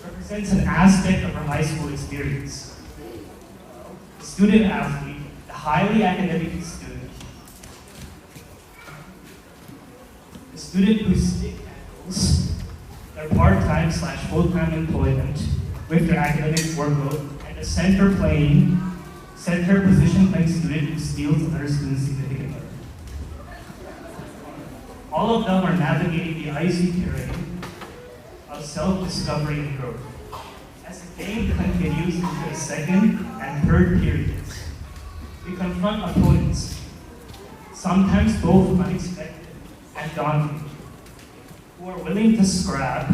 represents an aspect of our high school experience. The student athlete, the highly academic student, the student who stick handles their part-time / full-time employment with their academic workload, and the center position playing student who steals other students' significant learning. All of them are navigating the icy terrain of self-discovery and growth. As the game continues into the second and third periods, we confront opponents, sometimes both unexpected and daunting, who are willing to scrap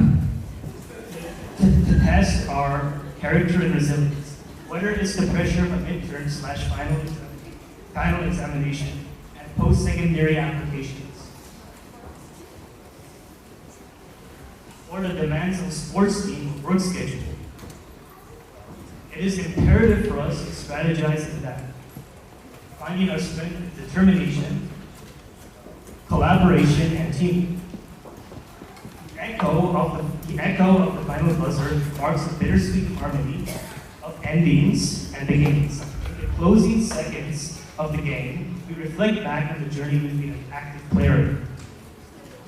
to test our character and resilience, whether it's the pressure of a midterm/final examination and post-secondary applications, or the demands of sports team or work schedule. It is imperative for us to strategize and adapt, finding our strength in determination, collaboration, and teamwork. The echo of the final buzzer marks a bittersweet harmony of endings and beginnings. In the closing seconds of the game, we reflect back on the journey we've been an active player,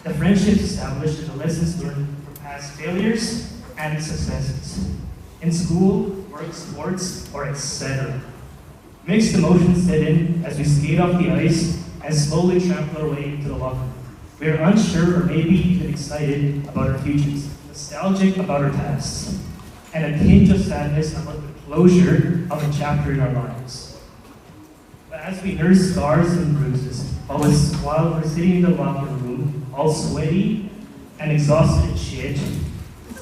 the friendships established and the lessons learned from past failures and successes in school, work, sports, or etc. Mixed emotions set in as we skate off the ice and slowly trample our way into the locker room. We are unsure or maybe even excited about our futures, nostalgic about our pasts, and a tinge of sadness about the closure of a chapter in our lives. But as we nurse scars and bruises, while we're sitting in the locker room, all sweaty and exhausted and shit,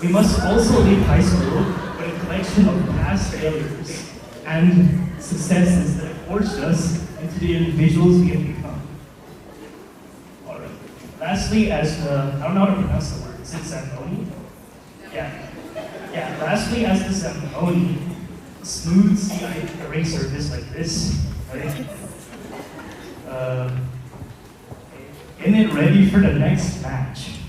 we must also leave high school with a collection of past failures and successes that have forged us into the individuals we have become. All right. Lastly, I don't know how to pronounce the word. Is it Zamboni? Yeah. Lastly, as the Zamboni smooths the ring surface like this, right? In it ready for the next match.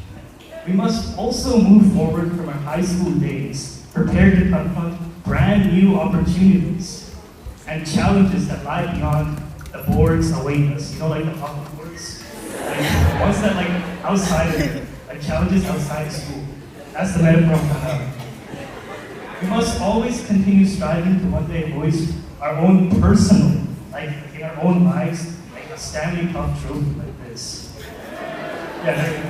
We must also move forward from our high school days, prepared to confront brand new opportunities and challenges that lie beyond the boards awaiting us. You know, like the hockey boards? Like, ones that like outside of it, like challenges outside of school. That's the metaphor I'm talking about. We must always continue striving to one day voice our own personal, like in our own lives, like a Stanley Cup trophy like this. Yeah, there you go.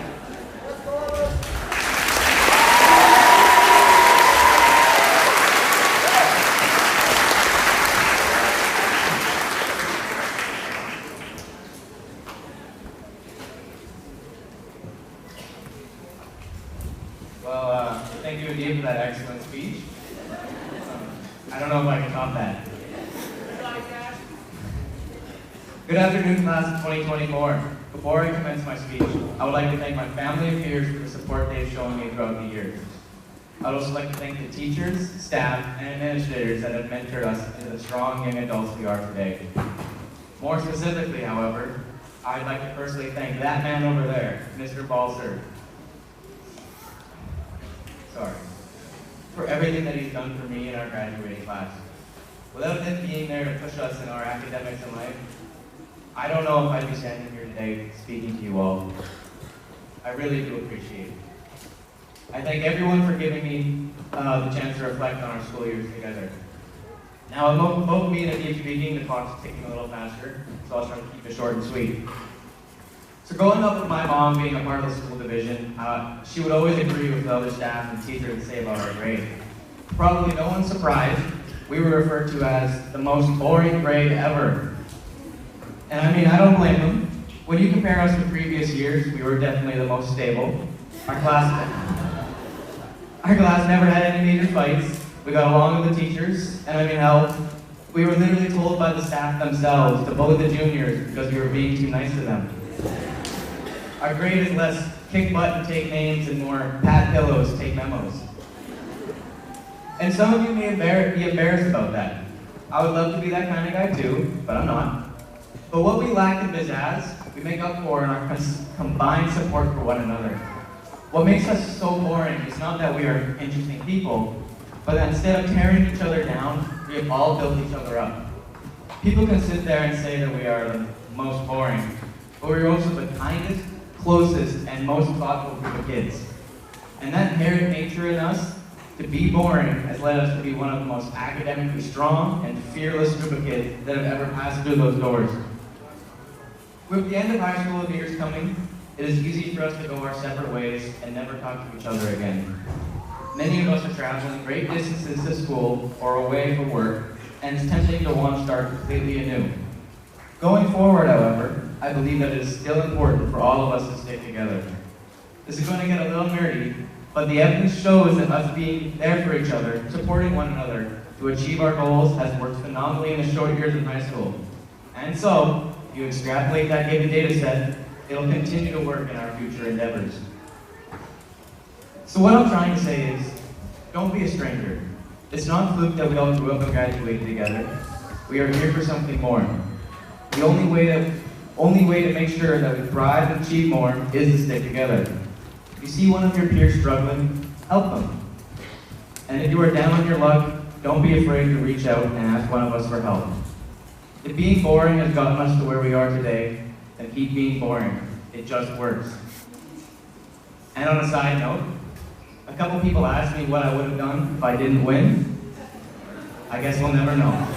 Well, thank you again for that excellent speech. I don't know if I can top that. Good afternoon, class of 2024. Before I commence my speech, I would like to thank my family and peers for the support they've shown me throughout the years. I'd also like to thank the teachers, staff, and administrators that have mentored us into the strong young adults we are today. More specifically, however, I'd like to personally thank that man over there, Mr. Balser. Sorry. For everything that he's done for me in our graduating class. Without him being there to push us in our academics and life, I don't know if I'd be standing here today speaking to you all. I really do appreciate it. I thank everyone for giving me the chance to reflect on our school years together. Now, both me and Adib speaking, the clock's ticking a little faster, so I'll try to keep it short and sweet. So growing up with my mom being a part of the school division, she would always agree with the other staff and teachers to say about our grade. Probably no one's surprised, we were referred to as the most boring grade ever. And I mean, I don't blame them. When you compare us to previous years, we were definitely the most stable. Our class never had any major fights. We got along with the teachers, and I mean, hell, we were literally told by the staff themselves to bully the juniors because we were being too nice to them. Our grade is less kick butt and take names and more pat pillows, take memos. And some of you may be embarrassed about that. I would love to be that kind of guy too, but I'm not. But what we lack in pizzazz, we make up for in our combined support for one another. What makes us so boring is not that we are interesting people, but that instead of tearing each other down, we have all built each other up. People can sit there and say that we are the most boring, but we're also the kindest, closest, and most thoughtful group of kids. And that inherent nature in us to be boring has led us to be one of the most academically strong and fearless group of kids that have ever passed through those doors. With the end of high school years coming, it is easy for us to go our separate ways and never talk to each other again. Many of us are traveling great distances to school or away for work, and it's tempting to want to start completely anew. Going forward, however, I believe that it is still important for all of us to stick together. This is going to get a little nerdy, but the evidence shows that us being there for each other, supporting one another to achieve our goals has worked phenomenally in the short years in high school. And so, if you extrapolate that given data set, it'll continue to work in our future endeavors. So what I'm trying to say is, don't be a stranger. It's not fluke that we all grew up and graduated together. We are here for something more. The only way to make sure that we thrive and achieve more is to stick together. If you see one of your peers struggling, help them. And if you are down on your luck, don't be afraid to reach out and ask one of us for help. If being boring has gotten us to where we are today, then keep being boring. It just works. And on a side note, a couple people asked me what I would have done if I didn't win. I guess we'll never know.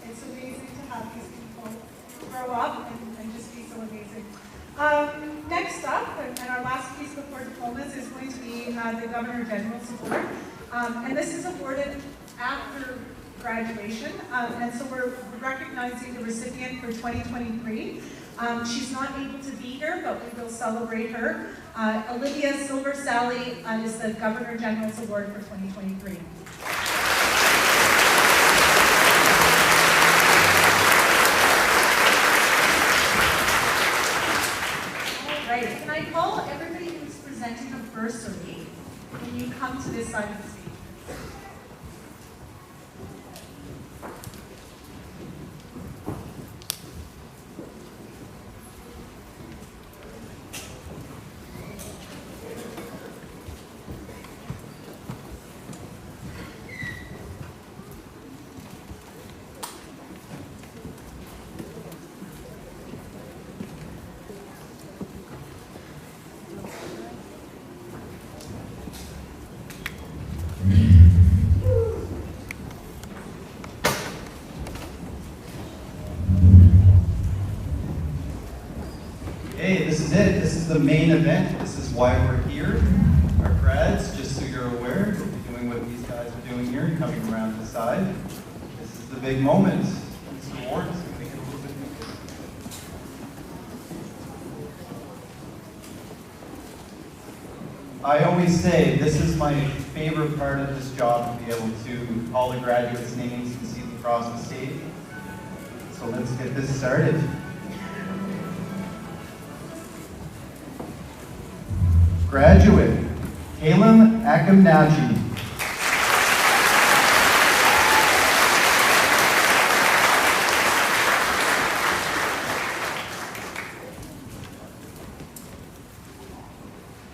It's amazing to have these people grow up and just be so amazing. Next up, and our last piece before diplomas, is going to be the Governor General's Award. And this is awarded after graduation. And so we're recognizing the recipient for 2023. She's not able to be here, but we will celebrate her. Olivia Silver Sally is the Governor General's Award for 2023. Right, can I call everybody who's presenting a bursary when you come to this side of the stage? Hey, this is it. This is the main event. This is why we're here. Our grads, just so you're aware, we'll be doing what these guys are doing here, coming around to the side. This is the big moment. These awards. I always say this is my favorite part of this job, to be able to call the graduates' names and see them across the stage. So let's get this started. Graduate, Kalam Akamnaji.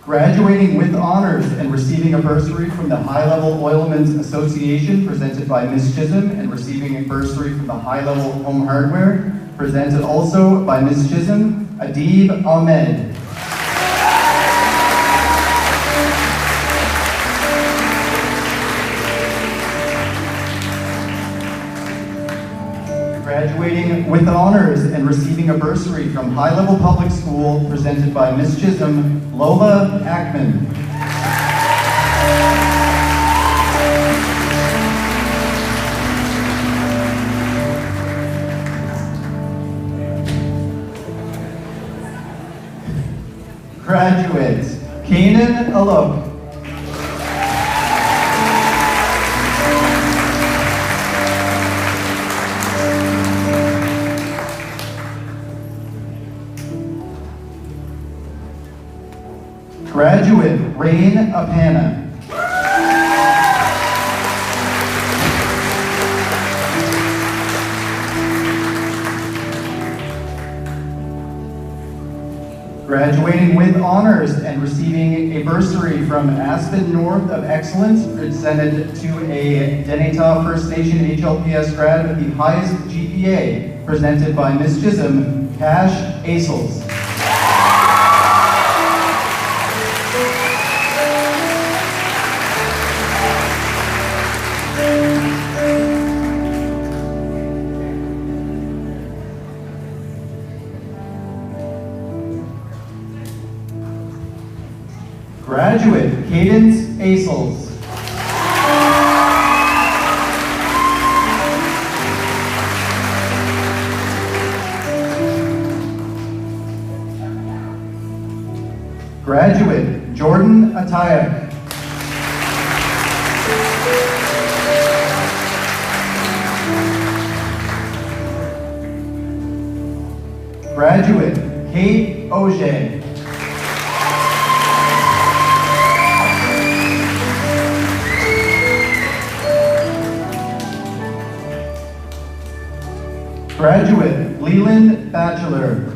Graduating with honors and receiving a bursary from the High Level Oilmen's Association, presented by Ms. Chisholm, and receiving a bursary from the High Level Home Hardware, presented also by Ms. Chisholm, Adib Ahmed. Graduating with honors and receiving a bursary from High Level Public School, presented by Ms. Chisholm, Lola Ackman. Graduates, Kanan Alok. Graduate, Rain Apana. Graduating with honors and receiving a bursary from Aspen North of Excellence, presented to a Deneta First Nation HLPS grad with the highest GPA, presented by Ms. Chisholm, Cash Asels. Graduate, Cadence Asels. Graduate, Jordan Atayak. Graduate, Kate Auger. Graduate, Leland Bachelor.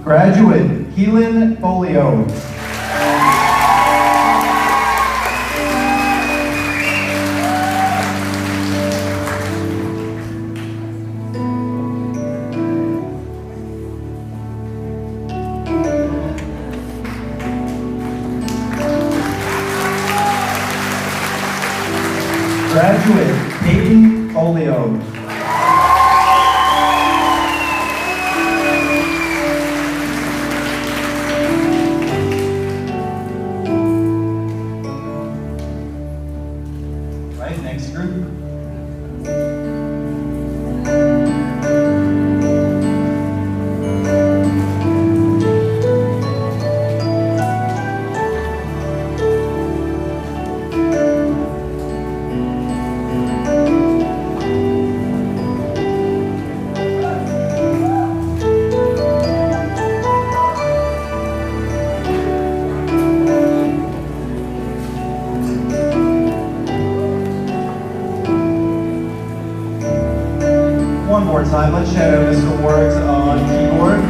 Graduate, Keelan Folio. Graduate, Peyton Folio. Right, next group. One more time, let's shout out Mr. Warwick on keyboard.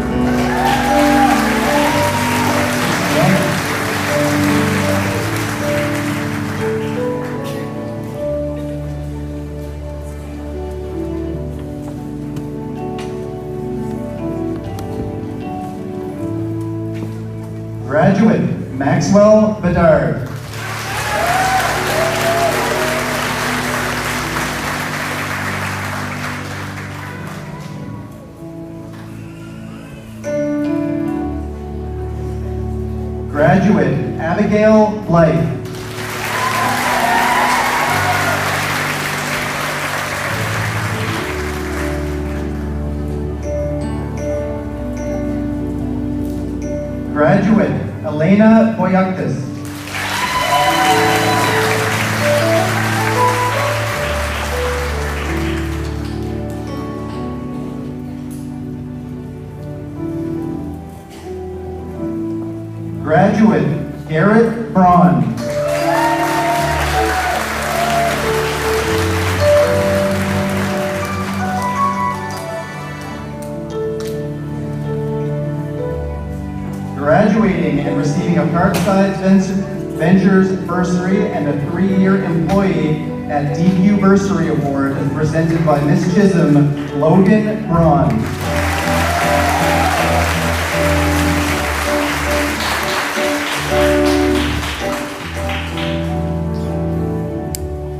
Graduate, Maxwell Bedard. Graduate, Abigail Blythe. Graduate, Elena Boyaktis. Graduate, Garrett Braun. Graduating and receiving a Parkside Ventures bursary and a 3-year employee at DQ Bursary Award is presented by Ms. Chisholm, Logan Braun.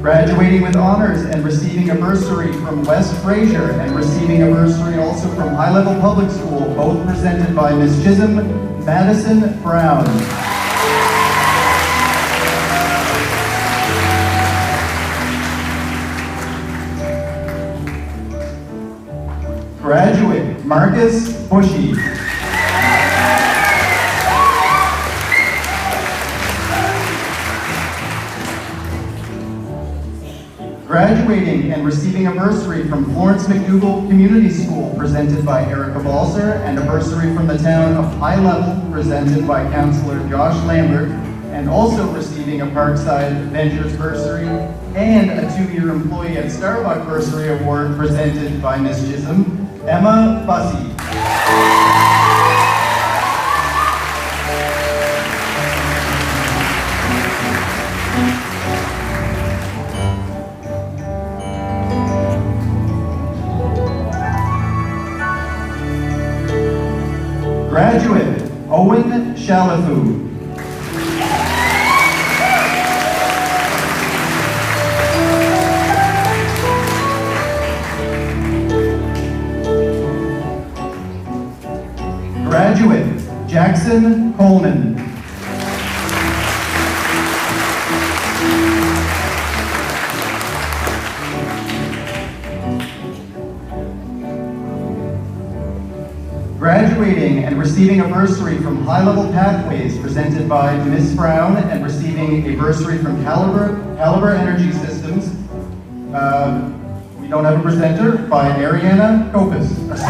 Graduating with honors and receiving a bursary from West Fraser and receiving a bursary also from High Level Public School, both presented by Ms. Chisholm, Madison Brown. Graduate, Marcus Bushy. Graduating and receiving a bursary from Florence McDougall Community School, presented by Erica Balser, and a bursary from the town of High Level, presented by Councillor Josh Lambert. and also receiving a Parkside Ventures bursary and a 2-year Employee at Starbucks bursary award presented by Ms. Chisholm, Emma Bussey. Graduate, Owen Shalafu. Graduate, Jackson Coleman. Graduating and receiving a bursary from High Level Pathways presented by Ms. Brown and receiving a bursary from Caliber Energy Systems. We don't have a presenter, by Ariana Copus. Graduate,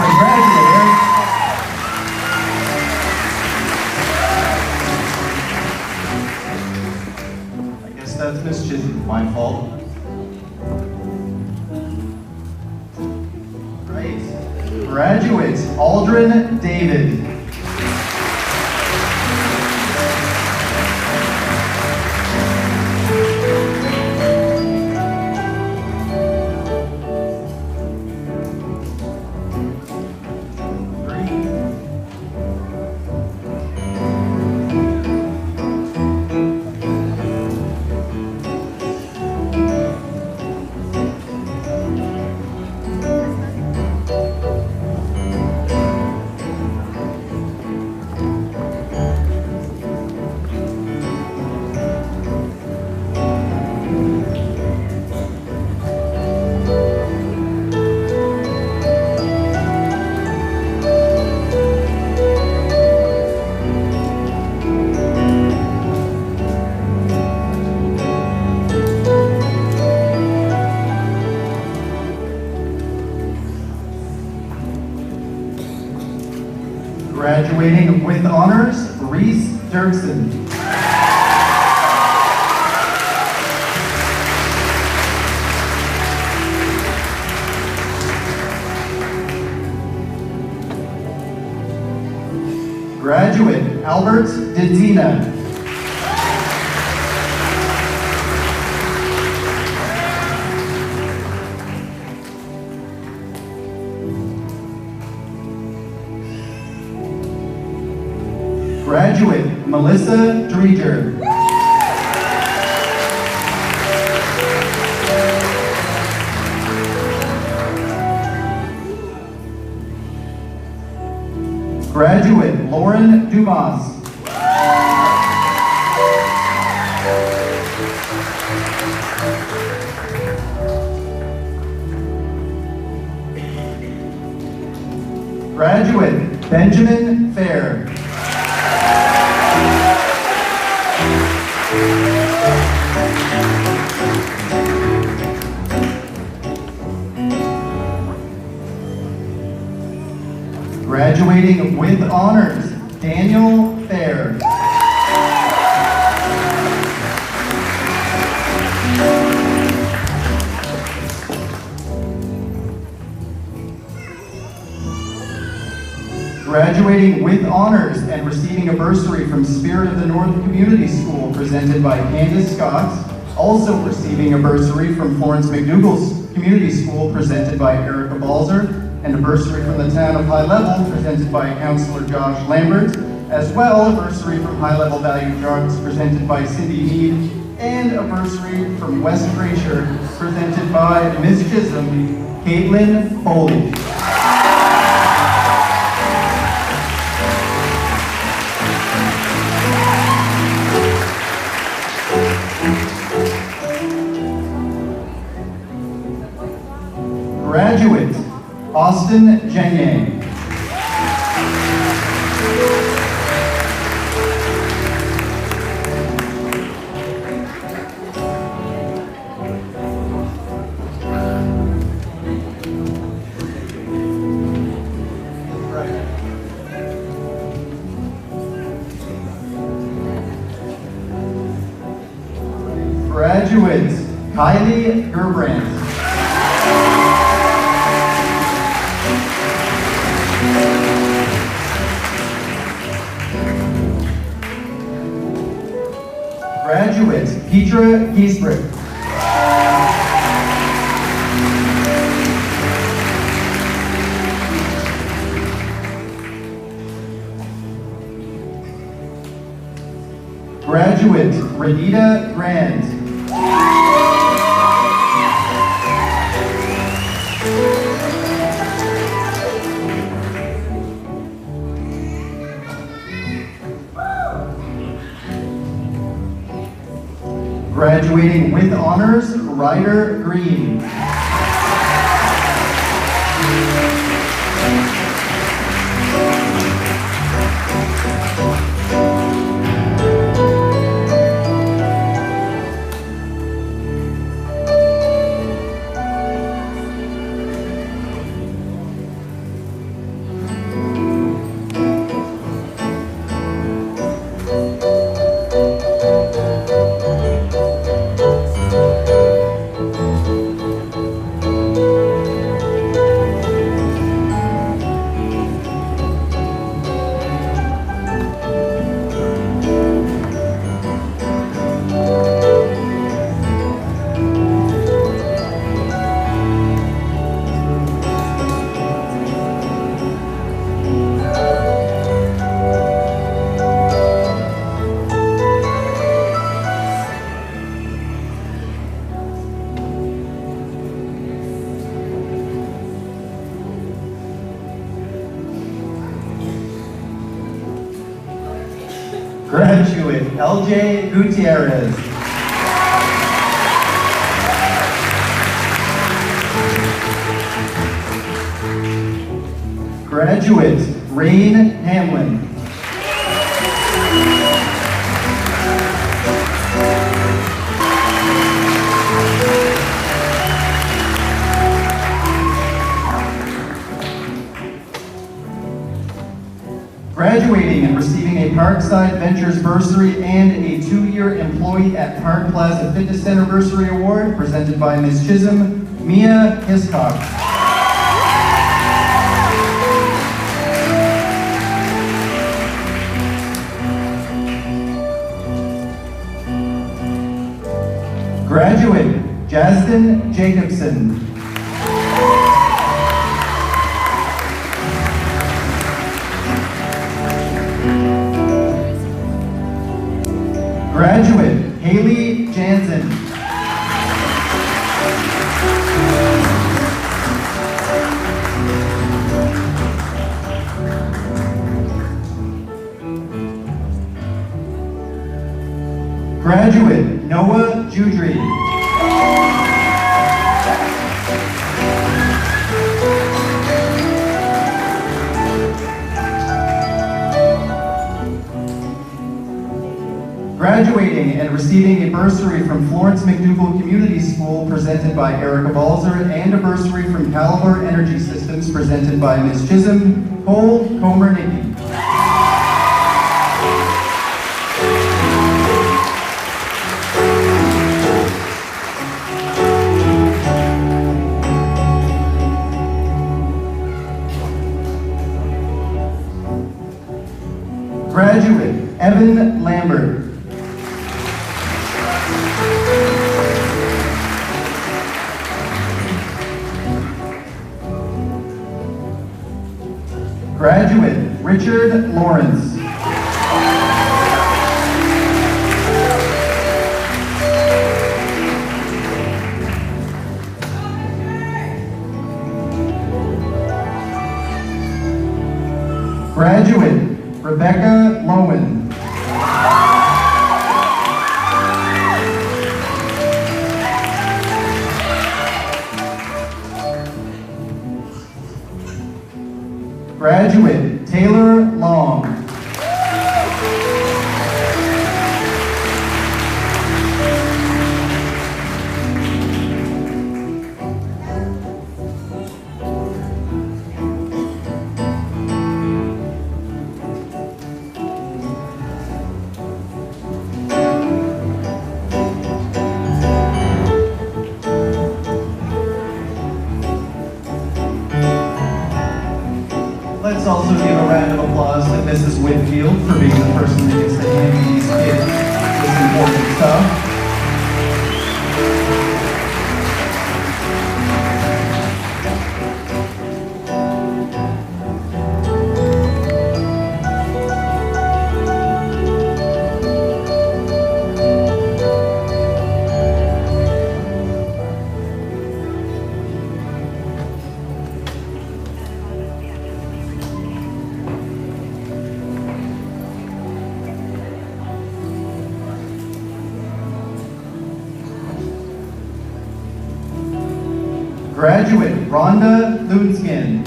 I guess that's Ms. Chisholm, my fault. Graduate, Aldrin David. Graduating with honors, Reese Dirksen. Graduate, Albert Denzina. Graduate, Melissa Dreger. Graduate, Lauren Dumas. Graduate, Benjamin Fair. Graduating with honors, Daniel Fair. Graduating with honors and receiving a bursary from Spirit of the North Community School presented by Candace Scott. Also receiving a bursary from Florence McDougall's Community School presented by Erica Balzer. And a bursary from the town of High Level presented by Councillor Josh Lambert. As well, a bursary from High Level Value Drugs presented by Cindy Mead. And a bursary from West Fraser presented by Ms. Chisholm, Caitlin Foley. Graduate, Austin Jenyang. Graduate Kylie Gerbrandt. Graduate Petra Giesbrick. Graduate Renita Grand. Graduating with honors, Ryder Green. Graduate LJ Gutierrez. Graduate Rain Hamlin. Graduating and receiving a Parkside Ventures bursary and a 2-year Employee at Park Plaza Fitness Center bursary award presented by Ms. Chisholm, Mia Hiscock. Graduate Jasmine Jacobson. Graduate Haley Jansen. Graduate Noah Judry. Graduating and receiving a bursary from Florence McDougall Community School presented by Erica Balzer and a bursary from Caliber Energy Systems presented by Ms. Chisholm, Cole Comer-Nicky. Graduate Evan Lambert. Graduate Richard Lawrence. Graduate Rebecca Lowen. Graduate Taylor Long. field for being the person that gets to hand these kids this important stuff. Graduate Rhonda Loonskin.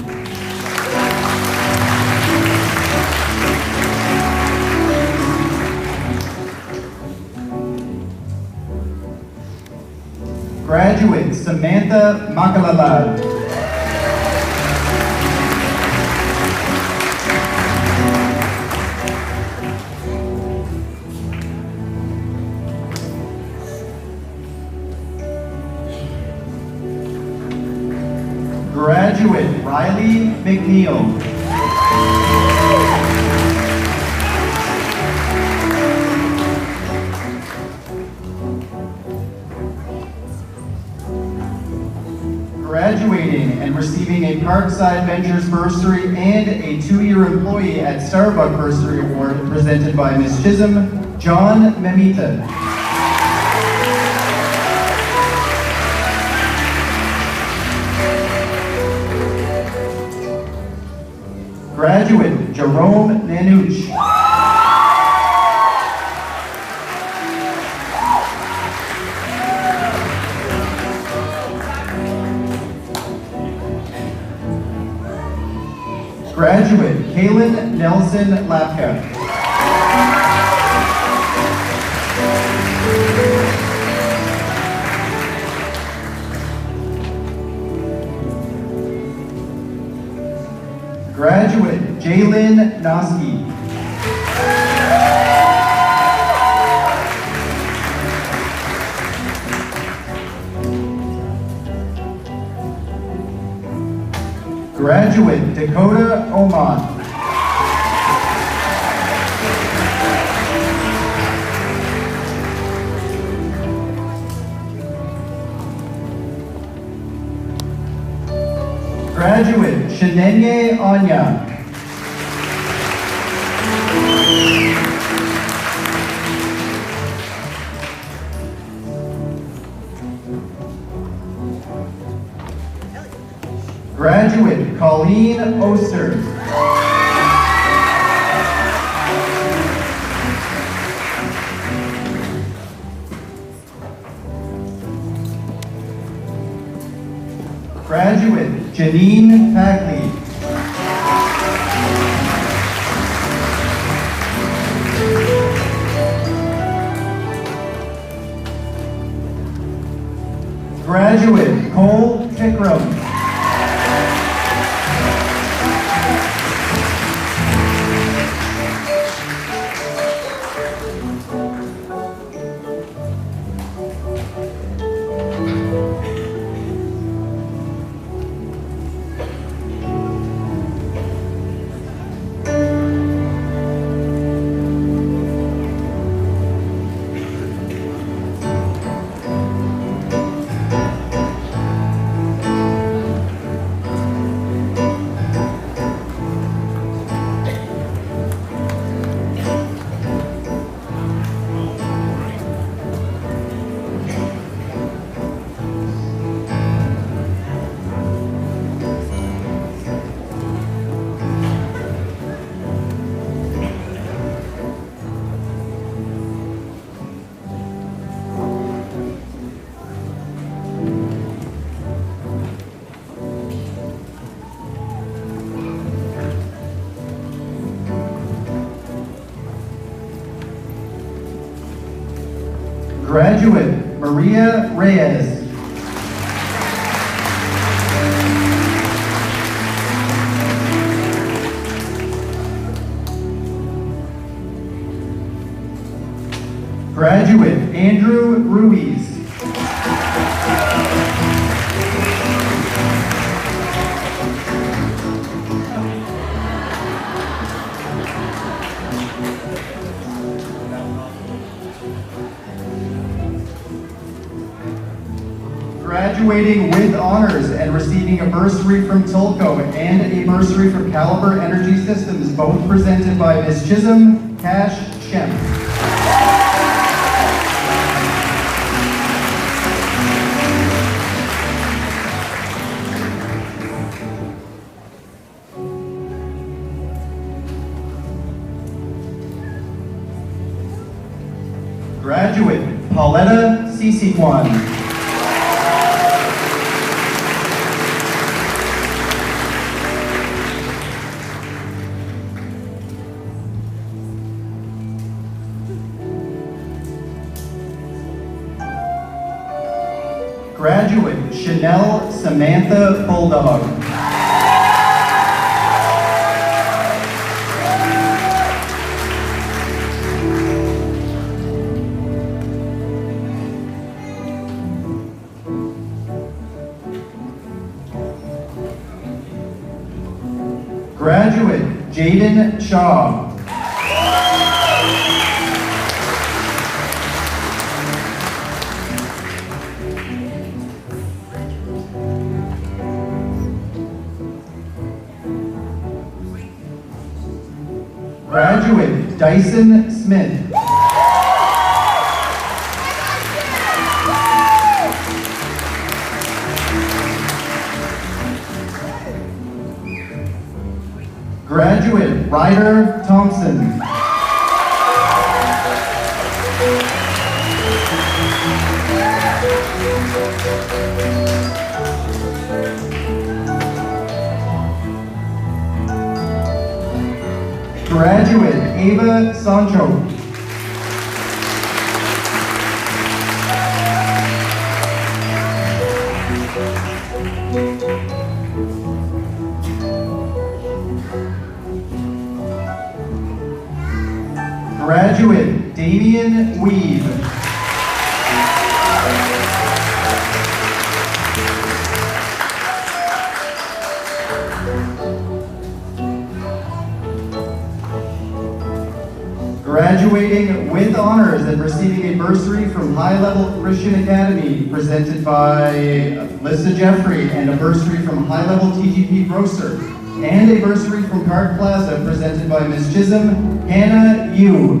Graduate Samantha Makalalad. Graduate Riley McNeil. Graduating and receiving a Parkside Ventures Bursary and a 2-year Employee at Starbucks Bursary Award presented by Ms. Chisholm, John Memita. Graduate Jerome Nanuch. Graduate Kaylin Nelson Lapka. Graduate Jalen Noski. Graduate Dakota Oman. Graduate Shenenye Anya. Graduate Colleen Oster. Graduate Janine Packley. Graduate Cole Tickram. Graduate Maria Reyes. Graduate Andrew Ruiz. Graduating with honors and receiving a bursary from Tulco and a bursary from Caliber Energy Systems, both presented by Ms. Chisholm, Cash, Shem. Graduate, Pauletta Sisiquan. Graduate, Chanel Samantha Bulldog. Graduate, Jaden Shaw. Graduate, Dyson Smith. Graduate, Ryder Thompson. Graduate, Ava Sancho. Graduate, Damian Weave. Graduating with honors and receiving a bursary from High Level Christian Academy, presented by Lissa Jeffrey, and a bursary from High Level TGP Grocer, and a bursary from Park Plaza, presented by Ms. Chisholm, Hannah Yu.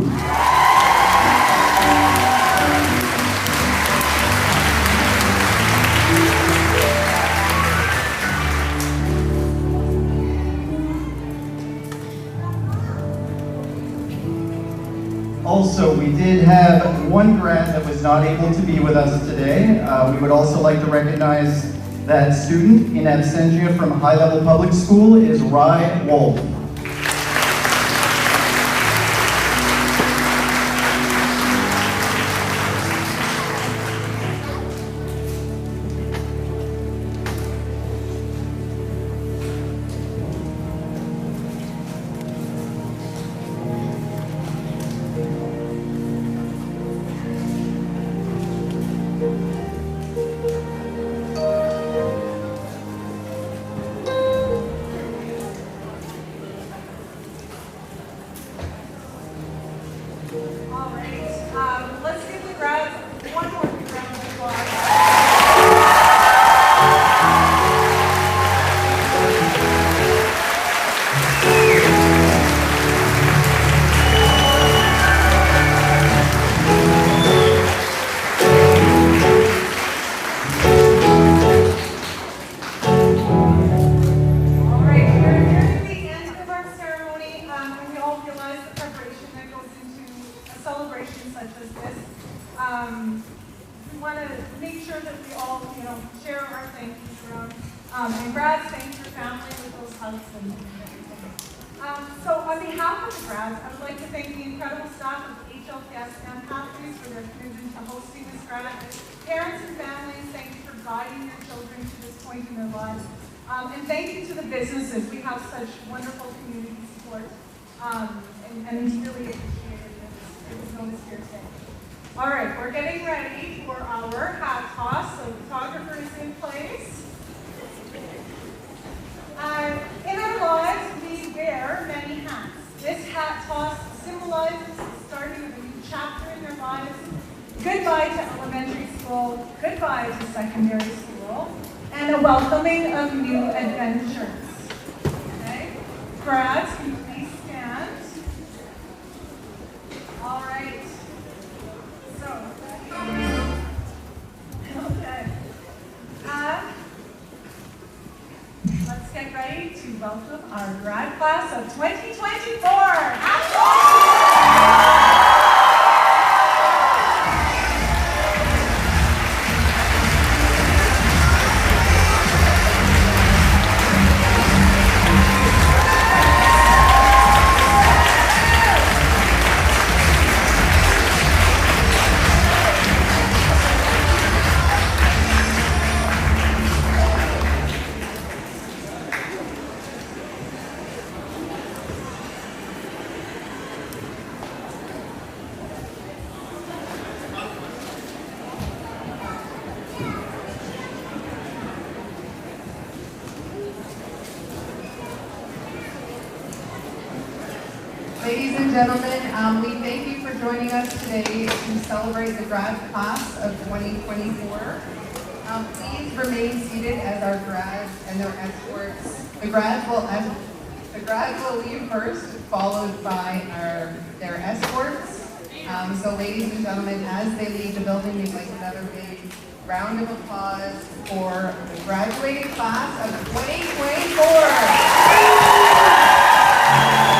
Also, we did have one grad that was not able to be with us today. We would also like to recognize that student in absentia from High Level Public School is Rye Wolf. We want to make sure that we all, share our thank yous around. And grads, thank your family with those hugs and everything. So on behalf of the grads, I would like to thank the incredible staff of HLPS and Pathways for their commitment to hosting this grad. Parents and families, thank you for guiding your children to this point in their lives. And thank you to the businesses. We have such wonderful community support. And it's really appreciated. It was noticed here today. All right, we're getting ready for our hat toss. So the photographer is in place. In our lives, we wear many hats. This hat toss symbolizes the starting of a new chapter in their lives. Goodbye to elementary school. school, goodbye to secondary school, and a welcoming of new adventures. Okay? Grads, can you please stand? All right. So, okay. Let's get ready to welcome our grad class of 2024. Ladies and gentlemen, we thank you for joining us today to celebrate the grad class of 2024. Please remain seated as our grads and their escorts. The grads will leave first, followed by their escorts. So ladies and gentlemen, as they leave the building, we'd like another big round of applause for the graduating class of 2024.